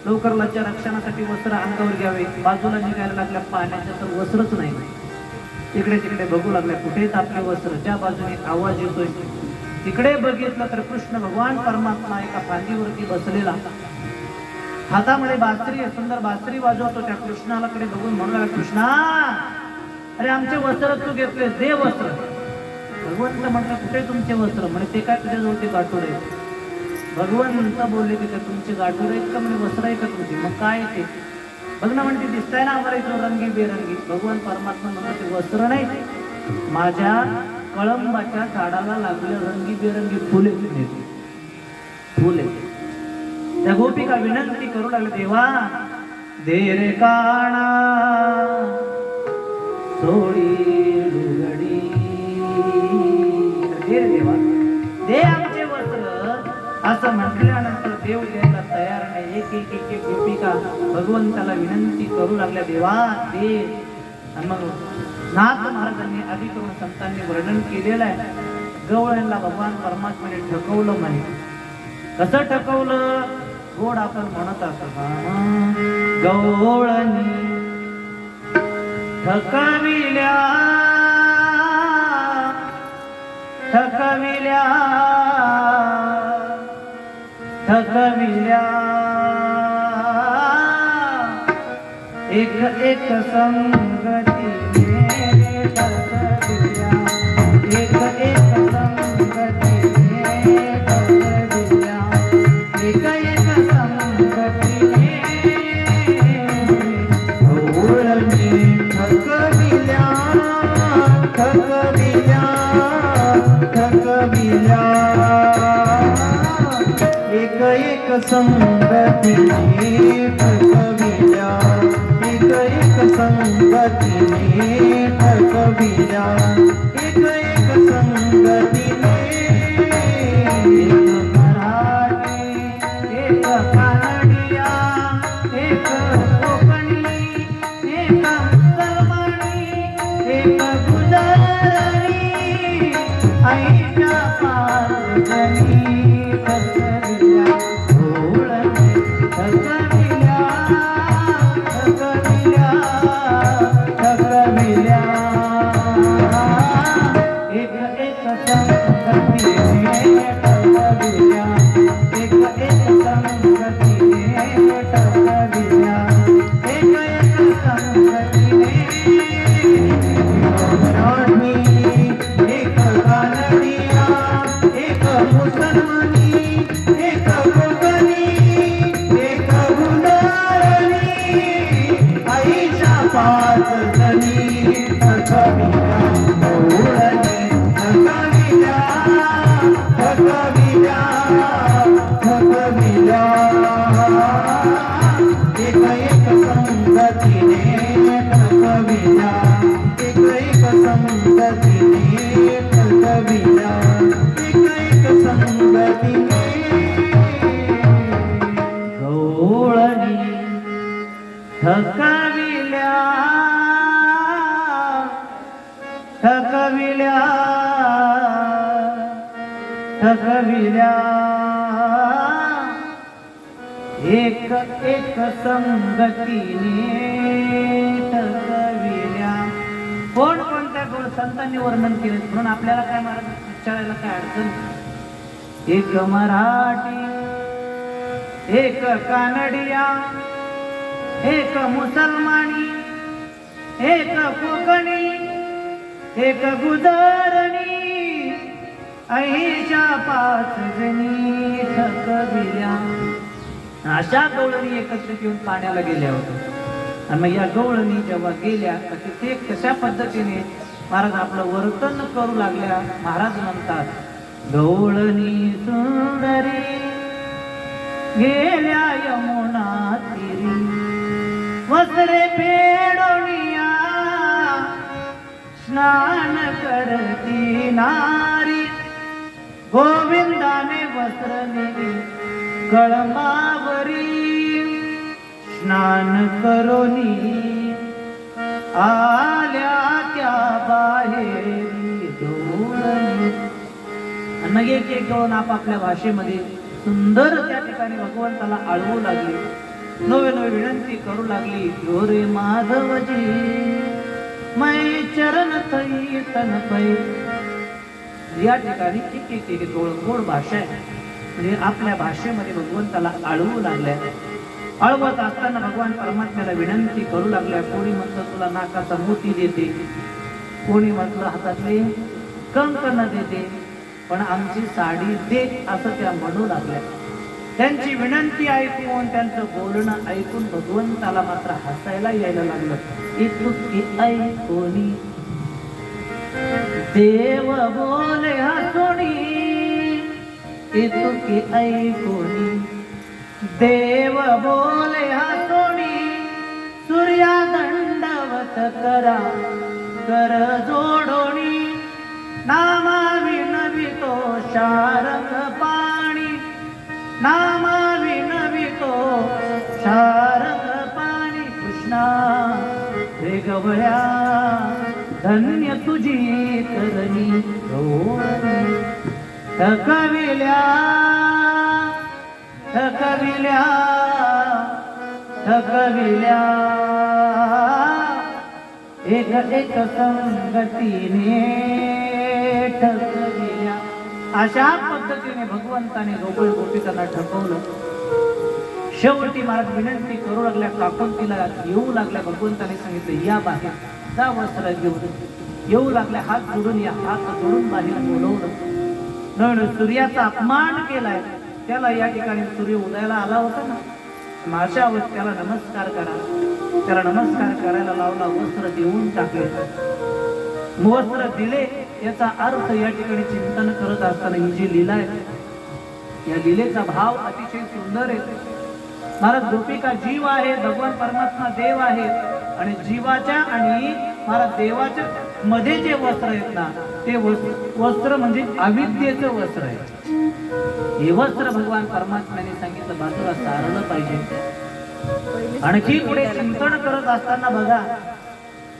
लवकर लज्जा रक्षणासाठी वस्त्र अंगावर घ्यावे. बाजूला निघायला लागल्या, पाण्याचं तर वस्त्रच नाही. इकडे तिकडे बघू लागल्या, कुठेच आपले वस्त्र. ज्या बाजूने आवाज येतोय तिकडे बघितलं तर कृष्ण भगवान परमात्मा एका फांदीवरती बसलेला, हातामध्ये बासरी आहे, सुंदर बासरी वाजवतो. त्या कृष्णाला कडे बघून म्हणू लागला, कृष्णा अरे आमचे वस्त्र तू घेतले, दे वस्त्र. भगवंत म्हटलं कुठे तुमचे वस्त्र? म्हणे ते काय तुझ्याजवळ गाठोड आहे. भगवंत बोलले की ते तुमचे गाठोड आहेत का? म्हणे वस्त्र आहे का तुमची? मग काय ते? बघ ना म्हणते, दिसताय ना आम्हाला इथं रंगी बेरंगी. भगवान परमात्मा म्हणतात ते वस्त्र नाही, माझ्या कळंबाच्या झाडाला लागले रंगी बेरंगी फुले, फुले. त्या गोपिका विनंती करू लागले, देवा दे रे काणा सोडी लुगडी, दे रे देवा, दे आमचे वस्त्र. असं म्हटल्यानंतर देव द्यायला तयार नाही. एक एक एक गोपिका भगवंताला विनंती करू लागल्या, देवा दे. आणि मग नाथ महाराजांनी आधी करून संतांनी वर्णन केलेलं आहे. गवळणला भगवान परमात्म्याने ठकवलं म्हणे. कसं ठकवलं? गोड आपण म्हणत असतो, गवळणी ठकविल्या ठकविल्या ठकविल्या, एक एक संगतीने ठकविल्या, एक एक संगतीने ठकविल्या, एक एक संगतीने गवळणी ठकविल्या ठकविल्या ठकविल्या, एक एक संगतीने ठकविल्या, एक एक संगतीने ठकविल्या, एक एक संगतीने. एक मराठी, एक कानडिया, एक कोकणी, एक मुसलमानी, एक गुजराती, आईच्या पारजनी ठकविल्या, गवळणी ठकविल्या ठकविल्या ठकविल्या, एक एक संगतीने ठकविल्या, एक एक संगतीने ठकविल्या, एक एक संगतीने. मराठी, एक कानडिया, एक मुसलमानी, एक कोकणी, एक गुजराती, आईच्या पाच जणी ठकविल्या, गवळणी ठकविल्या ठकविल्या ठकविल्या, एक एक संगतीने ठकविल्या, एक एक संगतीने ठकविल्या, एक एक संगतीने. गवळणी ठकविल्या ठकविल्या ठकविल्या, एक एक संगतीने ठकविल्या. कोण कोणत्या संतांनी वर्णन केले म्हणून आपल्याला काय महाराज विचारायला काय अडचण? एक मराठी, एक कानडिया, एक मुसलमानी, एक कोकणी, एक गुजराती, आईच्या पाच जणी ठकविल्या. अशा गवळणी एकत्रित येऊन पाण्याला गेल्या होत्या. आणि मग या गवळणी जेव्हा गेल्या तर तिथे कशा पद्धतीने महाराज आपलं वर्तन करू लागल्या. महाराज म्हणतात, गवळणी सुंदरी गेल्या यमुना तीरी, वस्त्रे फेडोनिया स्नान करती नारी, गोविंदाने वस्त्र नेली कळमावरी स्नान करोनी आल्या त्या बाहेरी डोळणी. आणि एक एक दोन आपापल्या भाषेमध्ये सुंदर त्या ठिकाणी भगवंताला आळवू लागली, नवे नवे विनंती करू लागली. गोरे माधवजी मै चरण थई तन पै. या ठिकाणी एक गोड भाषा आहे, म्हणजे आपल्या भाषेमध्ये भगवंताला आळवू लागल्या. आळवत असताना भगवान परमात्म्याला विनंती करू लागल्या. कोणी म्हटलं तुला नाकाचा मोती देते, कोणी म्हटलं हातातले कंकण देते, पण आमची साडी दे असं त्या म्हणू लागल्या. त्यांची विनंती ऐकून त्यांचं बोलणं ऐकून भगवंताला मात्र हसायला यायला लागलं. इतुकी ऐकोनी देव बोले हसोनी, इतुकी ऐकोनी देव बोले हसोनी. सूर्या दंडवत करा कर जोडोनी, नामा विनवितो शारंग पाणी, नामा विनवितो शारंग पाणी. कृष्णा रे गवळ्या धन्य तुझी करणी रोवणी. थकविल्या थकविल्या थकविल्या एक एक संगतीने ठकविल्या. अशा पद्धतीने भगवंताने गोकुळ गोपिकांना ठकवलं. शेवटी महाराज विनंती करू लागल्या, काकुंतीला येऊ लागल्या. भगवंताने सांगितलं या बाहेर जा, वस्त्र घेऊन येऊ लागल्या. हात जोडून या, हात जोडून बाहेर बोलवलं. सूर्याचा अपमान केलाय, त्याला या ठिकाणी सूर्य उदयाला आला होता ना, अशा त्याला नमस्कार करा. त्याला नमस्कार करायला लावला, वस्त्र देऊन टाकले. वस्त्र दिले याचा अर्थ या ठिकाणी चिंतन करत असताना ही जी लीला आहे, या लीलेचा भाव अतिशय सुंदर आहे. महाराज गोपिका जीव आहे, भगवान परमात्मा देव आहे, आणि जीवाच्या आणि महाराज देवाच्या मध्ये जे वस्त्र आहेत ना, ते वस्त्र म्हणजे अविद्येचं वस्त्र आहे. हे वस्त्र भगवान परमात्म्याने सांगितलं बाजूला सारलं पाहिजे. आणखी पुढे चिंतन करत असताना बघा,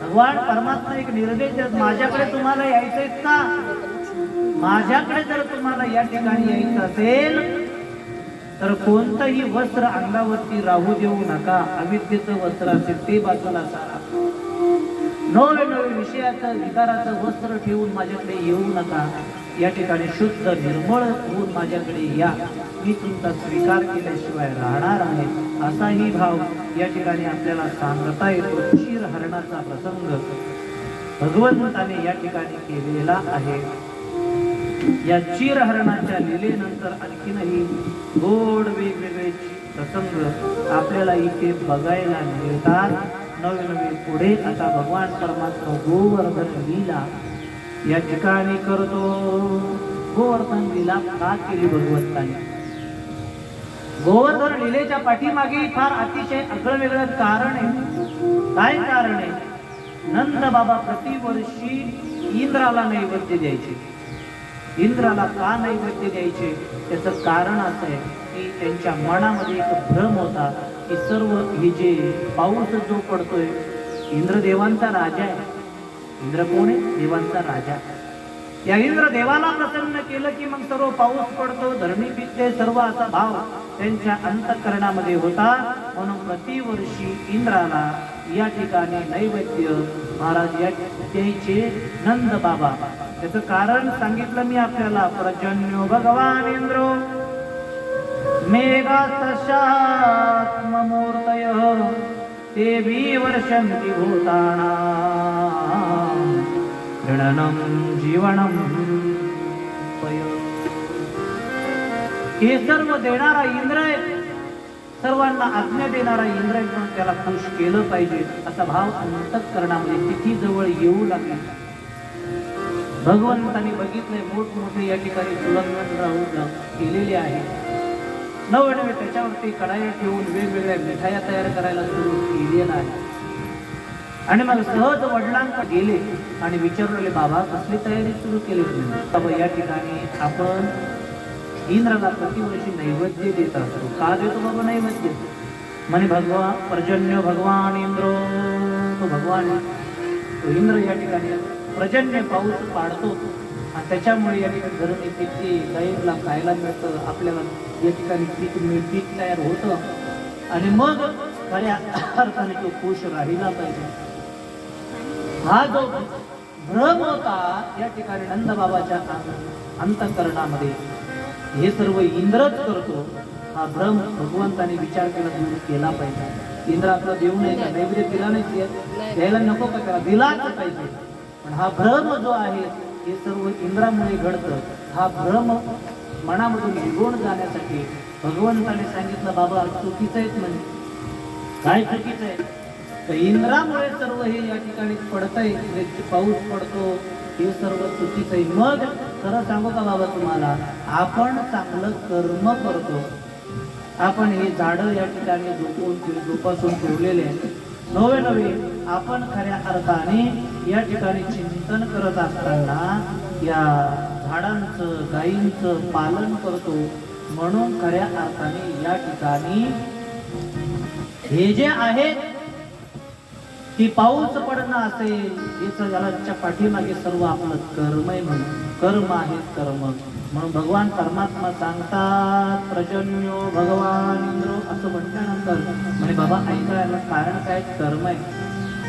भगवान परमात्मा एक निर्देश, माझ्याकडे तुम्हाला यायचंय का, माझ्याकडे जर तुम्हाला या ठिकाणी यायचं असेल तर कोणतंही वस्त्र अंगावरती राहू देऊ नका. अविद्येचं वस्त्र असेल ते बाजूला सारा. नवे नवे विषयाचं विकाराचं वस्त्र ठेवून माझ्याकडे येऊ नका. या ठिकाणी शुद्ध निर्मळ होऊन माझ्याकडे या, मी तुमचा स्वीकार केल्याशिवाय राहणार आहे. असाही भाव या ठिकाणी आपल्याला सांगता येतो. क्षीरहरणाचा प्रसंग भगवंताने या ठिकाणी केलेला आहे. या क्षीरहरणाच्या लीलेनंतर आणखीनही गोड वेगवेगळे प्रसंग आपल्याला इथे बघायला मिळतात. नवे नवे पुढे आता भगवान परमात्मा गोवर्धन लीला या ठिकाणी करतो. गोवर्धन लीला का केली भगवंताने? गोवर्धन लीलेच्या पाठीमागे फार अतिशय आगळं वेगळं कारण आहे. काय कारण आहे? नंद बाबा प्रतिवर्षी इंद्राला नैवेद्य द्यायचे. इंद्राला का नैवेद्य द्यायचे त्याचं कारण असं आहे की त्यांच्या मनामध्ये एक भ्रम होता की सर्व हे जे पाऊस जो पडतोय, इंद्र देवांचा राजा आहे. इंद्र कोण आहे? देवांचा राजा. या इंद्र देवाला प्रसन्न केलं की मग सर्व पाऊस पडतो, धरणी पिकते, सर्व असा भाव त्यांच्या अंतःकरणामध्ये होता. म्हणून प्रतिवर्षी इंद्राला या ठिकाणी नैवेद्य महाराज या द्यायचे नंद बाबा. त्याचं कारण सांगितलं मी आपल्याला. प्रजन्यो भगवान इंद्रो मेघा सशात्ममूर्तयः तेभी वर्षन्ति भूतानां गणनं जीवनं पय. हे सर्व देणारा इंद्र आहे, सर्वांना आज्ञा देणारा इंद्र आहे, म्हणून त्याला खुश केलं पाहिजे असा भाव अंतःकरणामध्ये तिथी जवळ येऊ लागला. भगवंतांनी बघितलंय मोठमोठे या ठिकाणी उल्लंघन राहून केलेले आहे. नवनवे त्याच्यावरती कढाया ठेवून वेगवेगळ्या मिठाया तयार करायला सुरू केलेला आहे. आणि मग सहज वडिलांना गेले आणि विचारले, बाबा कसली तयारी सुरू केली तुम्ही? बाबा या ठिकाणी आपण इंद्राला प्रतिवर्षी नैवेद्य देत असतो. का देतो बाबा नैवेद्य? म्हणे भगवान पर्जन्य भगवान इंद्र, तो भगवान तो इंद्र या ठिकाणी पर्जन्य पाऊस पाडतो आणि त्याच्यामुळे या ठिकाणी धरणी पिकते, गाईला खायला मिळतं, आपल्याला या ठिकाणी पीक तयार होतं आणि मग खऱ्या अर्थाने तो खुश राहिला पाहिजे. हा जो भ्रम होता या ठिकाणी नंदबाबाच्या अंतःकरणामध्ये, हे सर्व इंद्रच करतो, हा भ्रम भगवंताने विचार केला, दूर केला पाहिजे. इंद्र आपला देऊ नये का? नैवेद्य दिला नाही, द्यायला नको का? त्याला दिलाच पाहिजे. पण हा भ्रम जो आहे हे सर्व इंद्रामुळे घडतं. हा भ्रम मनामधून निघून जाण्यासाठी भगवंताने सांगितलं, बाबा चुकीचं आहे. म्हणजे काय चुकीचं आहे? तर इंद्रामुळे सर्व हे या ठिकाणी पडतंय, पाऊस पडतो, हे सर्व चुकीचं आहे. मग खरं सांगू का बाबा तुम्हाला, आपण चांगलं कर्म करतो, आपण हे झाडं या ठिकाणी जोपासून ठेवलेले आहेत, नवे आपण खऱ्या अर्थाने या ठिकाणी चिंतन करत असताना या झाडांचं गायींचं पालन करतो. म्हणून खऱ्या अर्थाने या ठिकाणी हे जे आहे की पाऊस पडणं असेल, याच्या पाठीमागे सर्व आपलं कर्म आहे. म्हणून कर्म आहे कर्म. म्हणून भगवान परमात्मा सांगतात प्रजन्यो भगवान इंद्र असं म्हटल्यानंतर म्हणे बाबा ऐकायला कारण काय? कर्म आहे.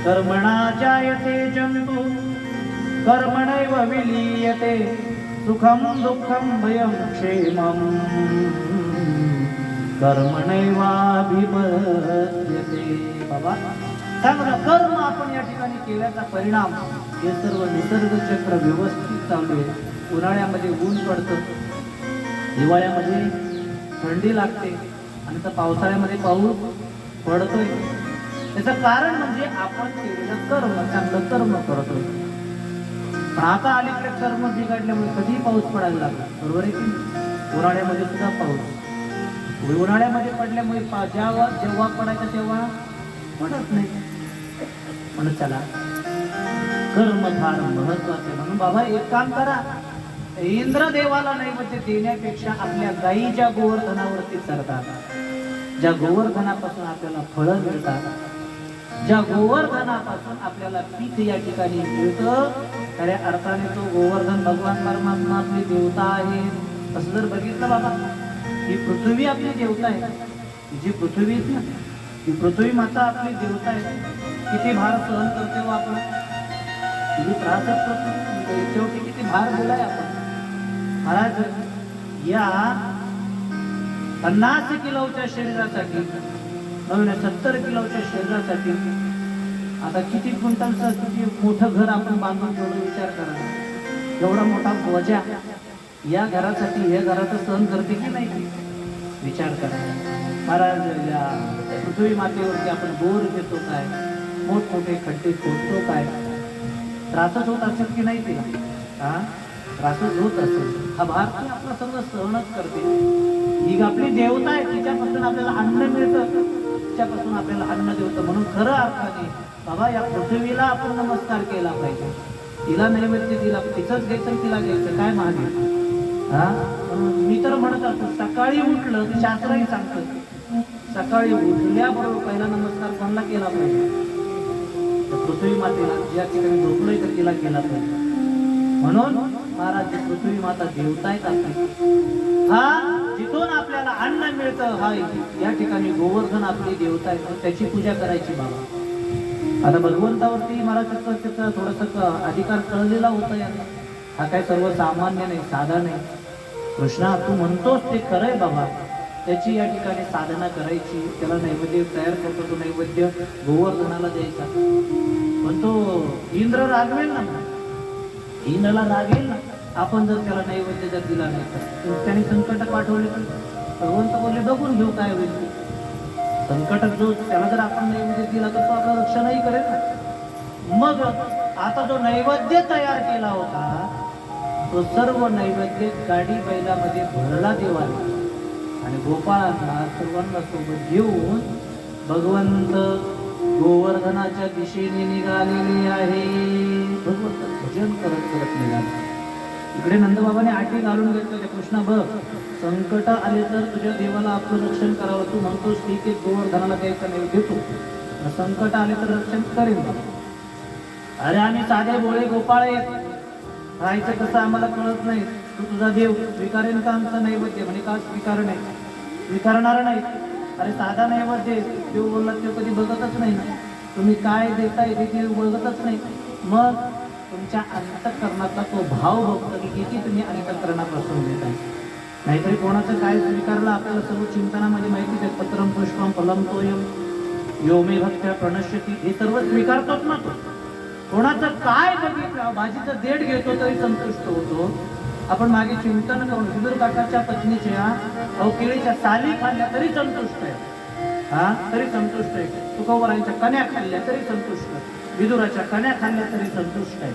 कर्मणा जायते जंतु कर्मणैव विलीयते सुखम दुःखम भयं क्षेमं कर्मणैवाभिपद्यते. बाबा चांगलं कर्म आपण या ठिकाणी केल्याचा परिणाम हे सर्व निसर्ग चक्र व्यवस्थित चालू आहे. उन्हाळ्यामध्ये ऊन पडतं, हिवाळ्यामध्ये थंडी लागते आणि तर पावसाळ्यामध्ये पाऊस पडतोय. त्याचं कारण म्हणजे आपण केलेलं कर्म, चांगलं कर्म करतोय. पण आता अलीकडे कर्म बिघडल्यामुळे कधी पाऊस पडायला लागला, बरोबर आहे की? उन्हाळ्यामध्ये सुद्धा पाऊस, उन्हाळ्यामध्ये पडल्यामुळे जेव्हा पडायचं तेव्हा पडत नाही. म्हणून चला कर्म फार महत्वाचे. म्हणून बाबा एक काम करा, इंद्रदेवाला नैवेद्य देण्यापेक्षा आपल्या गायी ज्या गोवर्धनावरती चरतात, ज्या गोवर्धनापासून आपल्याला फळं मिळतात, ज्या गोवर्धनापासून आपल्याला पीक या ठिकाणी मिळतं, खऱ्या अर्थाने तो गोवर्धन भगवान परमात्मा आपली देवता आहे. असं जर बघितलं बाबा, ही पृथ्वी आपली देवता आहे, जी पृथ्वी ना, ही पृथ्वी माता आपली देवता आहे. किती भार सहन करते हो आपण, किती त्रासच करतो, शेवटी किती भार दिलाय आपण. महाराज या 50 किलोच्या शरीरासाठी, 70 किलोच्या शरीरासाठी आता किती क्विंटलचं किती मोठं घर आपण बांधून ठेवलं, विचार करा. एवढा मोठा बोजा या घरासाठी, या घराचं सहन करते की नाही, विचार करा. महाराज या पृथ्वी मातेवरती आपण बोर घेतो काय, मोठमोठे खड्डे खोदतो काय, त्रासच होत असेल की नाही तिला? हा त्रासच होत असेल. हा भारती आपला सर्व सहनच करते. ही आपली देवता आहे, तिच्यापासून आपल्याला अन्न मिळतं, तिच्यापासून आपल्याला अन्न देवतं. म्हणून खरं अर्थाने बाबा या पृथ्वीला आपण नमस्कार केला पाहिजे, तिला नैवेद्य दिला, तिचंच घ्यायचं, तिला घ्यायचं काय महादेव. हा मी तर म्हणत असतो, सकाळी उठलं, शास्त्रही सांगतं, सकाळी उठल्याबरोबर पहिला नमस्कार कोणाला केला पाहिजे? पृथ्वी मातेला. ज्या ठिकाणी झोपलोय तर तिला केला पाहिजे. म्हणून महाराज पृथ्वी माता देवता आहेत आपली. हा जिथून आपल्याला अन्न मिळतं, हा या ठिकाणी गोवर्धन आपली देवता आहे, त्याची पूजा करायची बाबा. आता भगवंतावरती मला त्याचा थोडासा अधिकार कळलेला होता याला. हा काय सर्वसामान्य नाही, साधा नाही. कृष्णा तू म्हणतोस ते खरंय बाबा, त्याची या ठिकाणी साधना करायची, त्याला नैवेद्य तयार करतो, तो नैवेद्य गोवर्धनाला द्यायचा. पण तो इंद्र रागवेल ना, इंद्रला रागेल ना आपण जर त्याला नैवेद्य जर दिला नाही तर. त्याने संकट पाठवले तर भगवंत बोलले बघून घेऊ काय होईल. संकट जो त्याला जर आपण नैवेद्य दिला तर तो आपलं रक्षणही करेल ना. मग आता जो नैवेद्य तयार केला होता तो सर्व नैवेद्य गाडी बैलामध्ये भरला देवाला आणि गोपाळांना सर्वांना सोबत घेऊन भगवंत गोवर्धनाच्या दिशेने निघालेले आहे. भगवंत भजन करत करत निघाले. इकडे नंदबाबाने आठी घालून घेतलेले, कृष्णा बघ संकट आले तर तुझ्या देवाला आपलं रक्षण करावं, तू म्हणतोस ठीक आहे गोवर्धनाला द्यायचं नाही देतो, संकट आले तर रक्षण करेन. अरे आम्ही साधे भोळे गोपाळ आहेत, राहायचं कसं आम्हाला कळत नाही, तू तुझा देव स्वीकारेन का आमचा नैवेद्य? म्हणे का स्वीकार नाही, स्वीकारणार नाही. अरे साधा नैवेद्य देव बोलला ते कधी बघतच नाही ना, तुम्ही काय देताय ते बघतच नाही. मग तुमच्या अंतःकरणाचा तो भाव बघतो की किती तुम्ही अंतःकरणापासून देताय. नाहीतरी कोणाचं काय स्वीकारलं आपल्याला सर्व चिंतनामध्ये माहितीच आहे, पत्रम पुष्पम फलम तोयम यो मे भक्त्या प्रणश्यती, हे सर्व स्वीकारतोच ना. तो कोणाचं काय बघितलं, भाजीचं देठ घेतो तरी संतुष्ट होतो. आपण मागे चिंतन करून विदुर काकाच्या पत्नीच्या केळीच्या साली खाल्ल्या तरी संतुष्ट आहे, हा तरी संतुष्ट आहे. तुकोबरांच्या कण्या खाल्ल्या तरी संतुष्ट आहे, विदुराच्या कण्या खाल्ल्या तरी संतुष्ट आहे.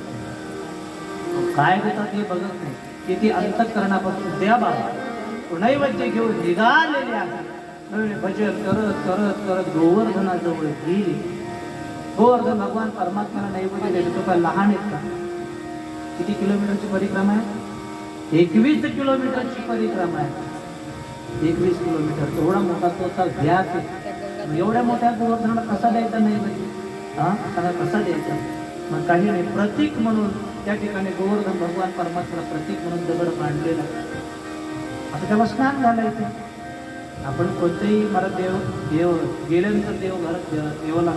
काय देतात हे बघत नाही, किती अंतःकरणापासून द्या बाबा. नैवेद्य घेऊन निघालेले आहे, भजन करत करत करत गोवर्धनाजवळ गेली. गोवर्धन भगवान परमात्म्याला नैवेद्य दिले. तो काय लहान आहेत का? किती किलोमीटरची परिक्रमा आहे? 21 किलोमीटरची परिक्रमा आहे. 21 किलोमीटर एवढा मोठा तोचा व्यास आहे. एवढ्या मोठ्या गोवर्धनाला कसा द्यायचा नैवेद्य? हा त्याला कसा द्यायचा? मग काही नाही, प्रतीक म्हणून त्या ठिकाणी गोवर्धन भगवान परमात्म्याला प्रतीक म्हणून दगड मांडलेला. आता त्याला स्नान घालायचं. आपण कोणतेही मला देव गेल्यानंतर देवाला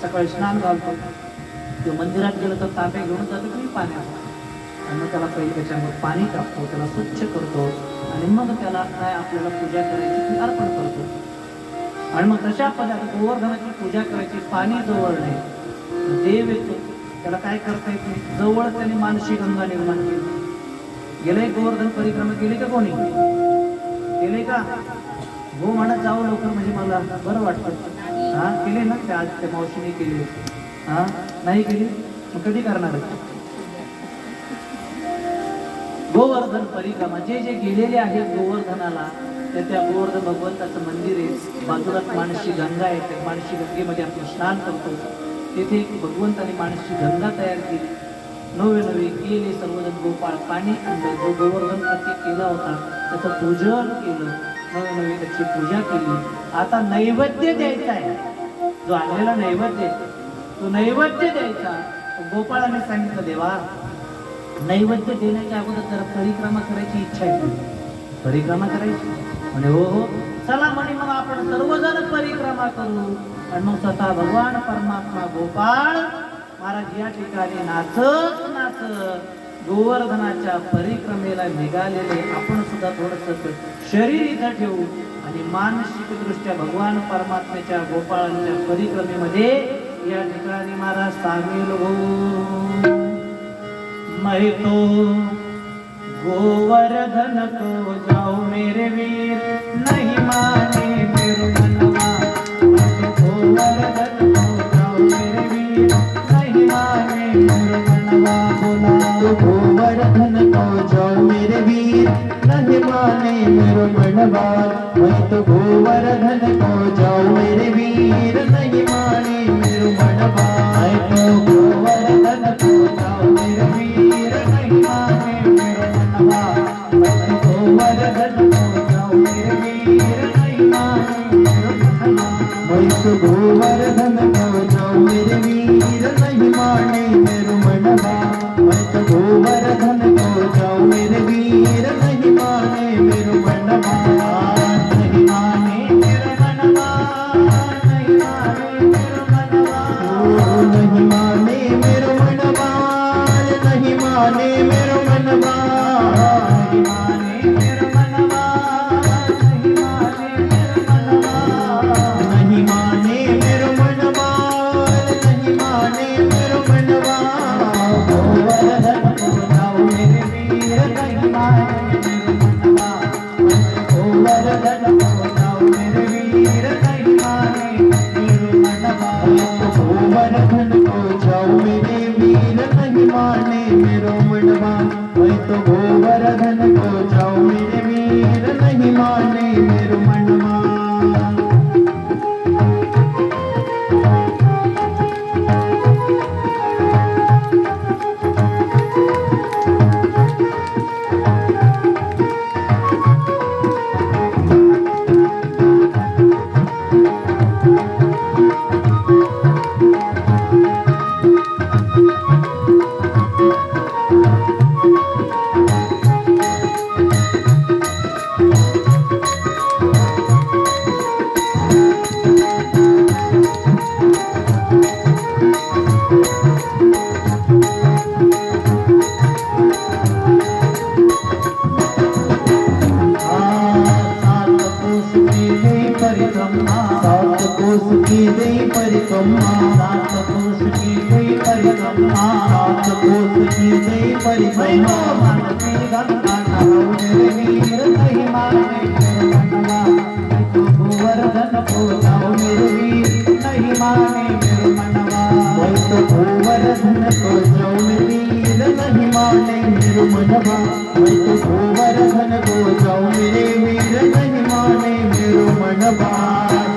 सकाळी स्नान घालतो, किंवा मंदिरात गेलं तर तांबे घेऊन जातो की पाण्यात, आणि मग त्याला पहिले त्याच्यामध्ये पाणी टाकतो, त्याला स्वच्छ करतो, आणि मग त्याला काय आपल्याला पूजा करायची ती अर्पण करतो. आणि मग तशा पद्धतीने गोवर्धनाची पूजा करायची. पाणी जवळ नाही, देव येतो, त्याला काय करता येत नाही, जवळ त्याने मानसी गंगा निर्माण केली. गेले गोवर्धन परिक्रमा केली का कोणी? केले का? हो म्हणत जावं लवकर, म्हणजे मला बरं वाटतं. हा केले ना, त्या आज त्या मावशीने केली. हा नाही केली मग कधी करणार? गोवर्धन परिक्रमा जे जे गेलेले आहेत गोवर्धनाला, त्या गोवर्धन भगवंताचं मंदिर आहे, बाजूलाच मानसी गंगा आहे. मानसी गंगेमध्ये आपण स्नान करतो. तेथे भगवंताने मानसी गंगा तयार केली. नवे गेले सर्वजण गोपाळ, पाणी आणलं, जो गोवर्धन प्रतीक केला होता त्याचं पूजन केलं, नवे त्याची पूजा केली. आता नैवेद्य द्यायचा आहे, जो आणलेला नैवेद्य तो नैवेद्य द्यायचा. गोपाळाने सांगितलं, देवा नैवेद्य देण्याच्या अगोदर जरा परिक्रमा करायची इच्छा आहे, परिक्रमा करायची. म्हणे हो हो चला म्हणे, मग आपण सर्वजण परिक्रमा करू. आणि मग स्वतः भगवान परमात्मा गोपाळ महाराज या ठिकाणी नाचत नाचत गोवर्धनाच्या परिक्रमेला निघालेले. आपण सुद्धा थोडस शरीर इथं ठेवू आणि मानसिक दृष्ट्या भगवान परमात्म्याच्या गोपाळांच्या परिक्रमेमध्ये या ठिकाणी महाराज सामील होऊ. मैं तो गोवर्धन को जाओ मेरे वीर, नहीं माने मेरे मनवा. मैं तो गोवर्धन को जाओ मेरे वीर, नहीं माने मेरे मनवा. बोला तो गोवर्धन को जाओ मेरे वीर, नहीं माने मेरे मनवा. मैं तो गोवर्धन को जाओ मेरे वीर, नहीं माने मेरे मनवा. मैं तो गोवर्धन को जाओ मेरे वीर, नहीं माने मेरे मनवा. मैं तो गोवर्धन को जाओ मेरे वीर, नहीं माने मेरे मनवा. मैं तो गोवर्धन को जाओ मेरे वीर, नहीं माने मेरे मनवा. मैं तो गोवर्धन को जाओ मेरे वीर, नहीं माने मेरे मनवा. नहीं माने मेरे मनवा, नहीं माने मेरे मनवा. नहीं माने मेरे मनवा, नहीं माने मेरे मनवा. नहीं माने मेरे मनवा, नहीं माने मेरे मनवा. नहीं माने मेरे मनवा, नहीं माने मेरे मनवा. गोवर्धन को जाओ मेरे वीर, नहीं माने मेरे मनवा. गोवर्धन को जाओ मेरे वीर, नहीं माने मेरे मनवा. गोवर्धन को जाओ मेरे वीर, नहीं माने मेरे मनवा. मैं तो गोवर्धन को जाओ मेरे वीर, नहीं माने मेरे मनवा. की गई परिक्रमा, सात कोस की गई परिक्रमा, सात कोस की गई परिक्रमा। मानसी गंगा नहाऊं वीर नहीं माने मनवा, तो गोवर्धन को जाऊं मेरे वीर नहीं माने मेरे मनवा, तो गोवर्धन को जाऊं वीर नहीं माने मेरे मनवा, तो गोवर्धन को जाऊं मेरे वीर नहीं माने मेरे मनवा।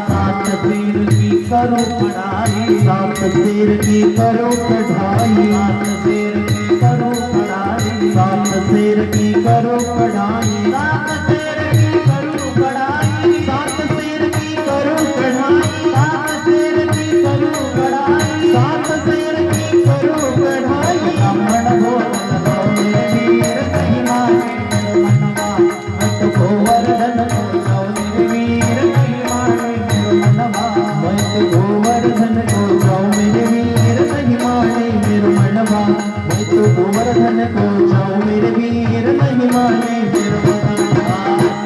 सात तीर की करो पढ़ाई, सात तीर की करो पढ़ाई, सात तीर की करो पढ़ाई, सात तीर की करो पढ़ाई, सात तीर की करो पढ़ाई, सात तीर की करो पढ़ाई, सात तीर की करो पढ़ाई, सात तीर की करो पढ़ाई। ब्राह्मण भोजन दो मेरे वीर नहीं माने मेरे मनवा, तो गोवर्धन को जाओ मेरे वीर नहीं माने मेरे मनवा, तो गोवर्धन को जाओ मेरे वीर नहीं माने मेरे मनवा, तो गोवर्धन को जाओ मेरे वीर नहीं माने मेरे मनवा।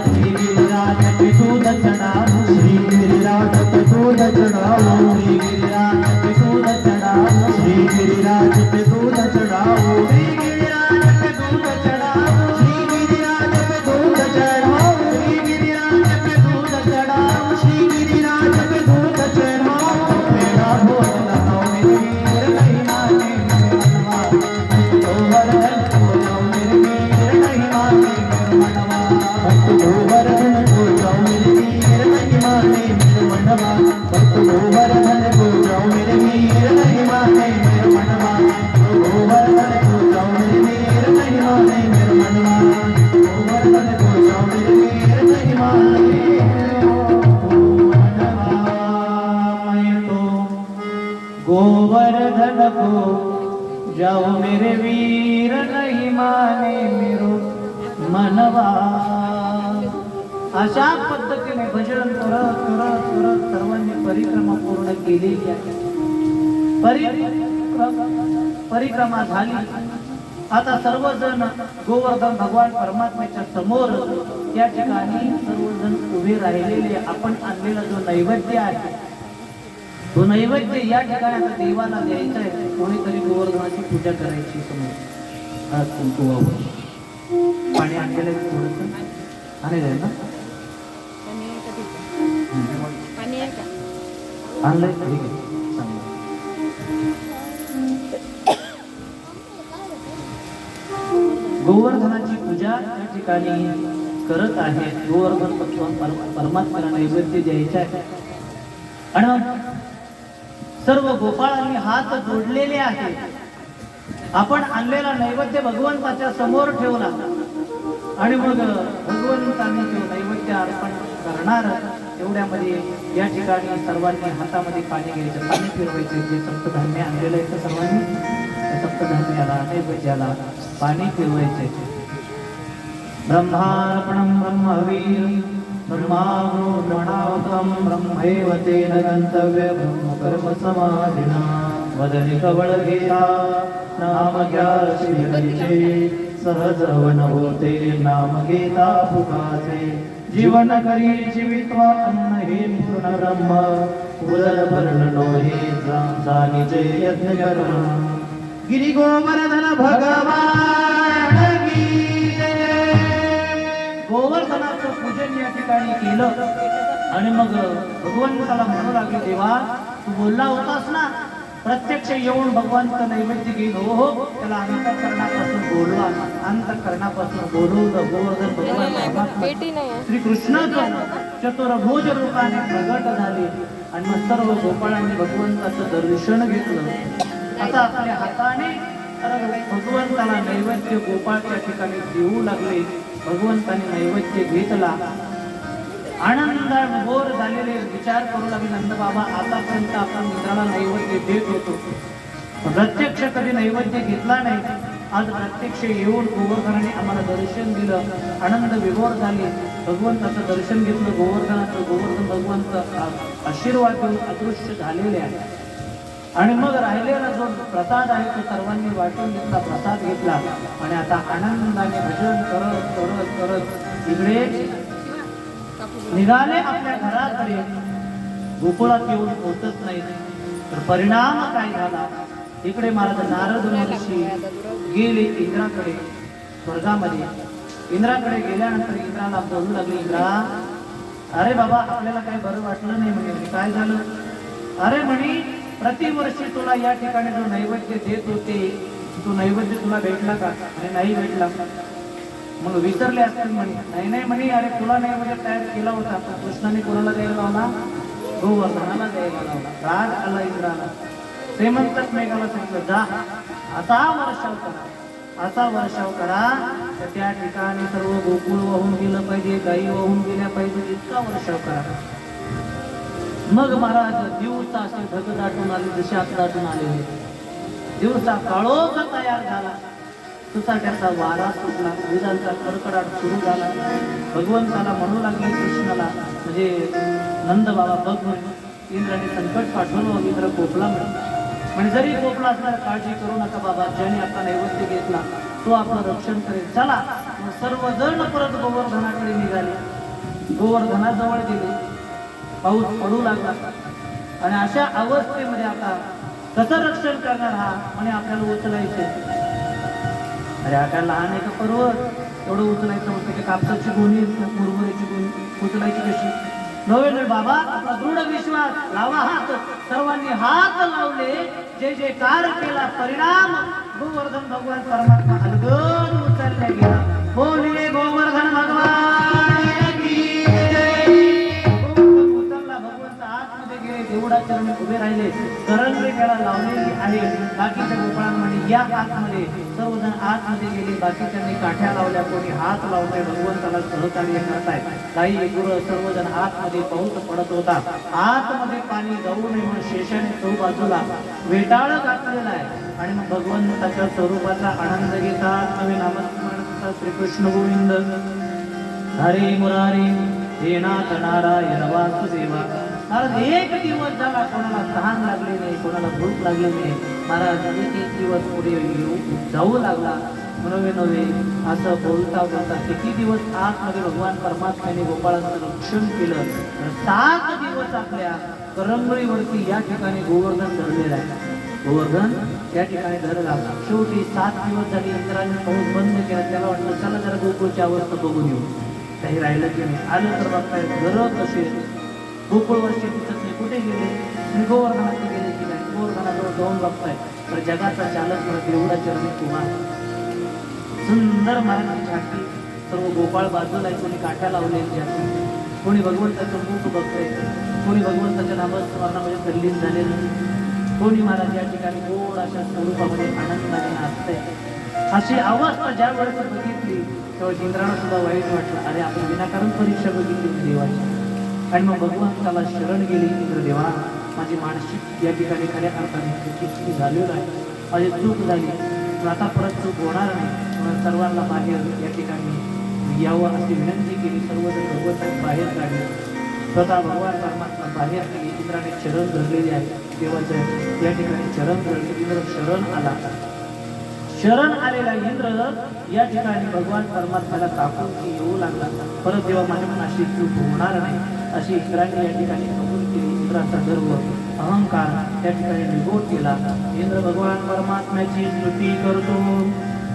श्री गिरिराज पे दूध चढ़ाओ, श्री गिरिराज पे दूध चढ़ाओ, श्री गिरिराज पे दूध चढ़ाओ, श्री गिरिराज पे दूध चढ़ाओ, श्री गिरिराज पे दूध चढ़ाओ, श्री गिरिराज पे दूध चढ़ाओ, श्री गिरिराज पे दूध चढ़ाओ, श्री गिरिराज पे दूध चढ़ाओ। मेरा भोग लगाओ मेरे वीर नहीं माने मेरे मनवा, गोवर्धन को जाओ मेरे वीर नहीं माने मेरे मनवा, गोवर्धन को जाओ मेरे वीर नहीं माने मेरे मनवा, गोवर्धन को जाओ मेरे वीर नहीं माने मेरे मनवा, गोवर्धन को जाओ मेरे वीर नहीं माने मेरे मनवा, गोवर्धन को जाओ मेरे वीर नहीं माने गोवर्धन को जाओ मेरे वीर नहीं माने मेरो मनवा। अशा पद्धतीने भजन करत करत करत सर्वांनी परिक्रमा पूर्ण केलेली आहे। परिक्रमा झाली, आता सर्वजण गोवर्धन भगवान परमात्म्याच्या समोर त्या ठिकाणी सर्वजण उभे राहिलेले। आपण आणलेला जो नैवेद्य आहे तो नैवेद्य या ठिकाणी आता देवाला द्यायचा आहे। कोणीतरी गोवर्धनाची पूजा करायची समोर आज कुंकुवावर पाणी आणलेलं आहे थोडंसं आणि ना आणलंय ठीक आहे चांगलं। गोवर्धनाची पूजा या ठिकाणी करत आहे। गोवर्धन भगवान परमात्म्याला नैवेद्य द्यायचा आहे आणि सर्व गोपाळांनी हात जोडलेले आहेत। आपण आणलेला नैवेद्य भगवंताच्या समोर ठेवला आणि मग भगवंताने तो नैवेद्य अर्पण करणार। एवढ्यामध्ये या ठिकाणी सर्वांनी हातामध्ये पाणी घ्यायचं, पाणी फिरवायचं। जे सप्तधान्य आणलेलं आहे तर सर्वांनी सप्तधान्याला नैवेद्याला पाणी फिरवायचे। ब्रह्मार्पणं ब्रह्मवीर ब्रह्मावृणावतं ब्रह्मैव तेन गन्तव्य ब्रह्मकर्म समाधिना। वदनी कवळ घेता नाम घ्या श्री हरीचे, सहज वन होते नाम घेता फुकाचे। जीवन करी जीवित्वा अन्न हे पूर्ण ब्रह्म, उदर भरण नोहे जाणीचे यज्ञ कर्म। गिरी गोवर्धन भगवान की जय। गोवर्धनाचं पूजन या ठिकाणी केलं आणि मग भगवंताला म्हणू लागले, देवा तू बोलला होतास ना प्रत्यक्ष येऊन भगवंत नैवेद्य घेऊन, हो त्याला अंतःकरणापासून बोलवा, अंतःकरणापासून बोलवलं। गोवर्धन भगवान परमात्मा श्री कृष्णाचं चतुर्भुज रूपाने प्रगट झाले आणि मग सर्व गोपाळांनी भगवंताचं दर्शन घेतलं। आता आपल्या हाताने भगवंताला नैवेद्य गोपाळच्या ठिकाणी देऊ लागले। भगवंताने नैवेद्य घेतला, आनंदात बोर झालेले विचार करू लागले, नंद बाबा आतापर्यंत आपण मित्राला नैवेद्य देत होतो, प्रत्यक्ष कधी नैवेद्य घेतला नाही, आज प्रत्यक्ष येऊन गोवर्धनाने आम्हाला दर्शन दिलं। आनंद विभोर झाले, भगवंताचं दर्शन घेतलं गोवर्धनाचं। गोवर्धन भगवंत आशीर्वाद देऊन अदृश्य झालेले आहे। आणि मग राहिलेला जो प्रसाद आहे तो सर्वांनी वाटून घेतला, प्रसाद घेतला आणि आता आनंदाने भजन करत करत करत इकडे निघाले आपल्या घराकडे. गोकुळात येऊन पोहोचत नाही. तर परिणाम काय झाला? इकडे महाराज नारद महर्षी गेले इंद्राकडे स्वर्गामध्ये. इंद्राकडे गेल्यानंतर इंद्राला बोलू लागले, इंद्रा अरे बाबा आपल्याला काही बरं वाटलं नाही म्हणे. काय झालं? अरे म्हणे प्रतिवर्षी तुला या ठिकाणी जो नैवेद्य देत होते तो नैवेद्य तुला भेटला का? आणि नाही भेटला. मग विसरले असतील म्हणे. नाही नाही म्हणे, अरे तुला नैवेद्य तयार केला होता, पण कृष्णाने कोणाला द्यायला लावला? गोवर्धनाला द्यायला लावला. राग आला इंद्राला. ते म्हणतात मेघाला सांगितलं, जा असा वर्षाव करा, असा वर्षाव करा तर त्या ठिकाणी सर्व गोकुळ वाहून गेलं पाहिजे, गायी वाहून गेल्या पाहिजे, इतका वर्षाव करा. मग महाराज दिवसा असे ढग दाटून आले, जसे आत दाटून आले. दिवसा काळोख तयार झाला. सुसाट्याचा वारा सुटला, विजांचा कडकडाट सुरू झाला. भगवंताला म्हणू लागले कृष्णाला, म्हणजे नंद बाबा बघ म्हणे इंद्राने संकट पाठवलं. इंद्र कोपला म्हणजे जरी कोपला असणार काळजी करू नका बाबा, ज्याने आता नैवेद्य घेतला तो आपलं रक्षण करेल. चला मग सर्वजण परत गोवर्धनाकडे निघाले. गोवर्धनाजवळ गेले. पाऊस पडू लागला आणि अशा अवस्थेमध्ये आता कसं रक्षण करणार हा? म्हणे आपल्याला उचलायचे. अरे आता लहान आहे का पर्वत, एवढं उचलायचं होतं की कापसाची गोणी मुरमुऱ्याची गोणी उचलायची कशी? नव्हे बाबा, आपला दृढ विश्वास, लावा हात. सर्वांनी हात लावले, जे जे कार केला. परिणाम गोवर्धन भगवान परमात्मा अलगद उचलल्या गेला. बोलिये गोवर्धन भगवान की जय. गोवर्धन उचलला, भगवंत आतमध्ये गेले, देवडा चरणी उभे राहिले. करंगळी त्याला लावलेली आहे. बाकीच्या गोपाळांमध्ये या आतमध्ये सर्वजण आतमध्ये गेले. बाकीच्यांनी काठ्या लावल्या, कोणी हात लावले, भगवंताला सहकार्य करताय. काही गुरु सर्वजण आतमध्ये पाऊस पडत होता. आतमध्ये पाणी जाऊ नये म्हणून शेषाने चौबाजूला वेटाळ घातलेला आहे. आणि मग भगवंताच्या स्वरूपाचा आनंद घेतात. नवे नामस्मरण करतात. श्रीकृष्ण गोविंद हरे मुरारी हे नाथ नारायण वासुदेवा. महाराज एक दिवस झाला, कोणाला तहान लागली नाही, कोणाला भूक लागली नाही. महाराज एक दिवस पुढे येऊ जाऊ लागला. नवे नवे असं बोलता बोलता किती दिवस आतमध्ये भगवान परमात्म्याने गोपाळाचं रक्षण केलं. 7 दिवस आपल्या करंगळीवरती या ठिकाणी गोवर्धन धरलेला आहे. गोवर्धन या ठिकाणी धरला. शेवटी 7 दिवस झाले. इंद्राने पाऊस बंद केला. त्याला वाटलं चला जरा गोकुळची अवस्था बघून येऊ. काही राहिलं की नाही. आलं तर बघताय घर कसे गोकुळवरचे दिसत नाही, कुठे गेले? आणि गोवर्धनाचे गेले की नाही. गोवर्धनाजवळ जाऊन बघताय तर जगाचा चालक म्हणत एवढा चरणी कुमार. सुंदर महाराजांची झाकी. सर्व गोपाळ बाजूला आहे. कोणी काठ्या लावलेली झाकी, कोणी भगवंताचं मुख बघतंय, कोणी भगवंताच्या नामस्मरणामध्ये तल्लीन झालेलं, कोणी महाराज या ठिकाणी गोड अशा स्वरूपामध्ये आनंदाने नाचतंय. अशी अवस्था ज्या वेळेस बघितली तेव्हा इंद्राला सुद्धा वाईट वाटलं. अरे आपण विनाकारण परीक्षा बघितली देवाची. आणि मग भगवंताला शरण गेली. इंद्रदेवा माझी मानसिक या ठिकाणी खऱ्या अर्थाने चुकी झालेलं आहे, माझी चूक झाली, आता परत चूक होणार नाही. म्हणून सर्वांना बाहेर या ठिकाणी यावं अशी विनंती केली. सर्वजण भगवंताने बाहेर काढले. स्वतः भगवान परमात्मा बाहेर गेली. इंद्राने शरण धरलेले आहे. देवाच्या या ठिकाणी शरण धरले. इंद्र शरण आला. शरण आलेला इंद्र या ठिकाणी भगवान परमात्म्याला तापून येऊ लागला. परत देवा माझ्याकडून अशी चूक होणार नाही अशी इंद्राने या ठिकाणी कबूल केली. इंद्राचा गर्व अहंकार त्या ठिकाणी निघून गेला. इंद्र भगवान परमात्म्याची स्तुती करतो.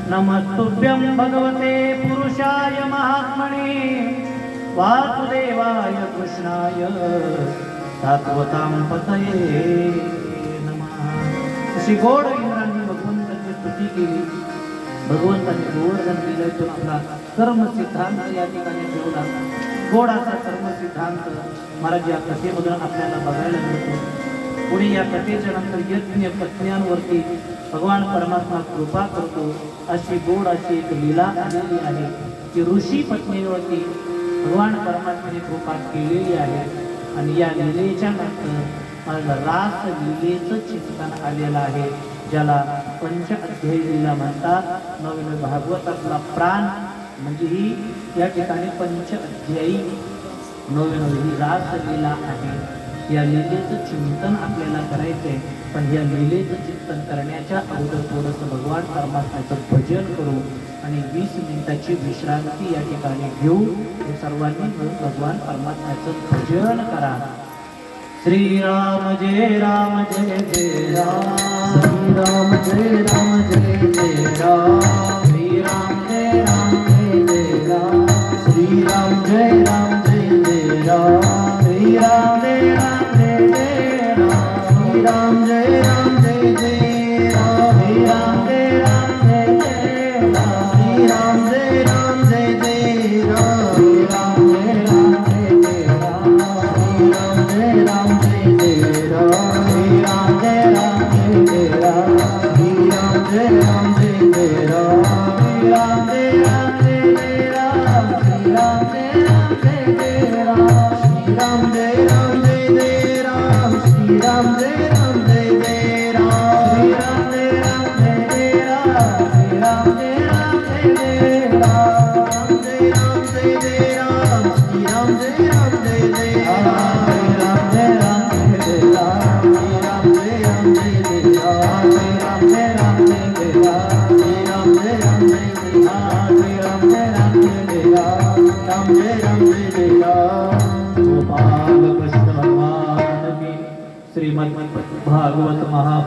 नमस्तुभ्यं भगवते पुरुषाय महात्मने वासुदेवाय कृष्णाय सात्वतां पतये नमः. अशी गोड इंद्राने भगवंताची स्तुती केली. भगवंताने गोवर्धन दिल्यातून आपला कर्म सिद्धांत या ठिकाणी ठेवला. गोडाचा कर्म सिद्धांत महाराज या कथेमधून आपल्याला बघायला मिळतो. पुढे या कथेच्या नंतर यज्ञ पत्न्यांवरती भगवान परमात्मा कृपा करतो. अशी गोड अशी एक लीला आलेली आहे की ऋषी पत्नीवरती भगवान परमात्म्याने कृपा केलेली आहे. आणि या लीलेच्या नंतर रास लीलेचं चिंतन आलेलं आहे, ज्याला पंच अध्यायी लीला म्हणतात. नवीन भागवतातला प्राण म्हणजे ही या ठिकाणी पंच अध्यायी नवीन ही रास लीला आहे. या लीलेचं चिंतन आपल्याला करायचंय. पण या लीलेचं चिंतन करण्याच्या अगोदर थोडंसं भगवान परमात्म्याचं भजन करू आणि 20 मिनिटाची विश्रांती या ठिकाणी घेऊ. हे सर्वांनी मिळून भगवान परमात्म्याचं भजन करा. श्रीराम जय राम जय जय राम. श्रीराम जय राम जय जय राम. श्रीराम जय राम जय जय राम. श्रीराम जय राम जय जय राम. श्रीराम जय राम जय जय राम. श्रीराम जय राम जय जय राम. श्रीराम जय राम जय जय राम. श्रीराम जय राम जय जय राम. श्रीराम जय राम जय जय राम. श्रीराम जय राम जय जय राम. श्रीराम जय राम जय जय राम. श्रीराम जय राम जय जय राम. श्रीराम जय राम जय जय राम. श्रीराम जय राम जय जय राम. श्रीराम जय राम जय जय राम. श्रीराम जय राम जय जय राम. श्रीराम जय राम जय जय राम. श्रीराम जय राम जय जय राम. जय राम जय जय राम. श्रीराम जय राम जय जय राम. श्रीराम जय राम जय जय राम. श्रीराम जय राम जय जय राम. श्रीराम जय राम जय जय राम. श्रीराम जय राम जय जय राम. श्रीराम जय राम जय जय राम. राम जय राम जय जय राम. गोपाल कृष्ण भगवान की श्रीमद् भागवत महा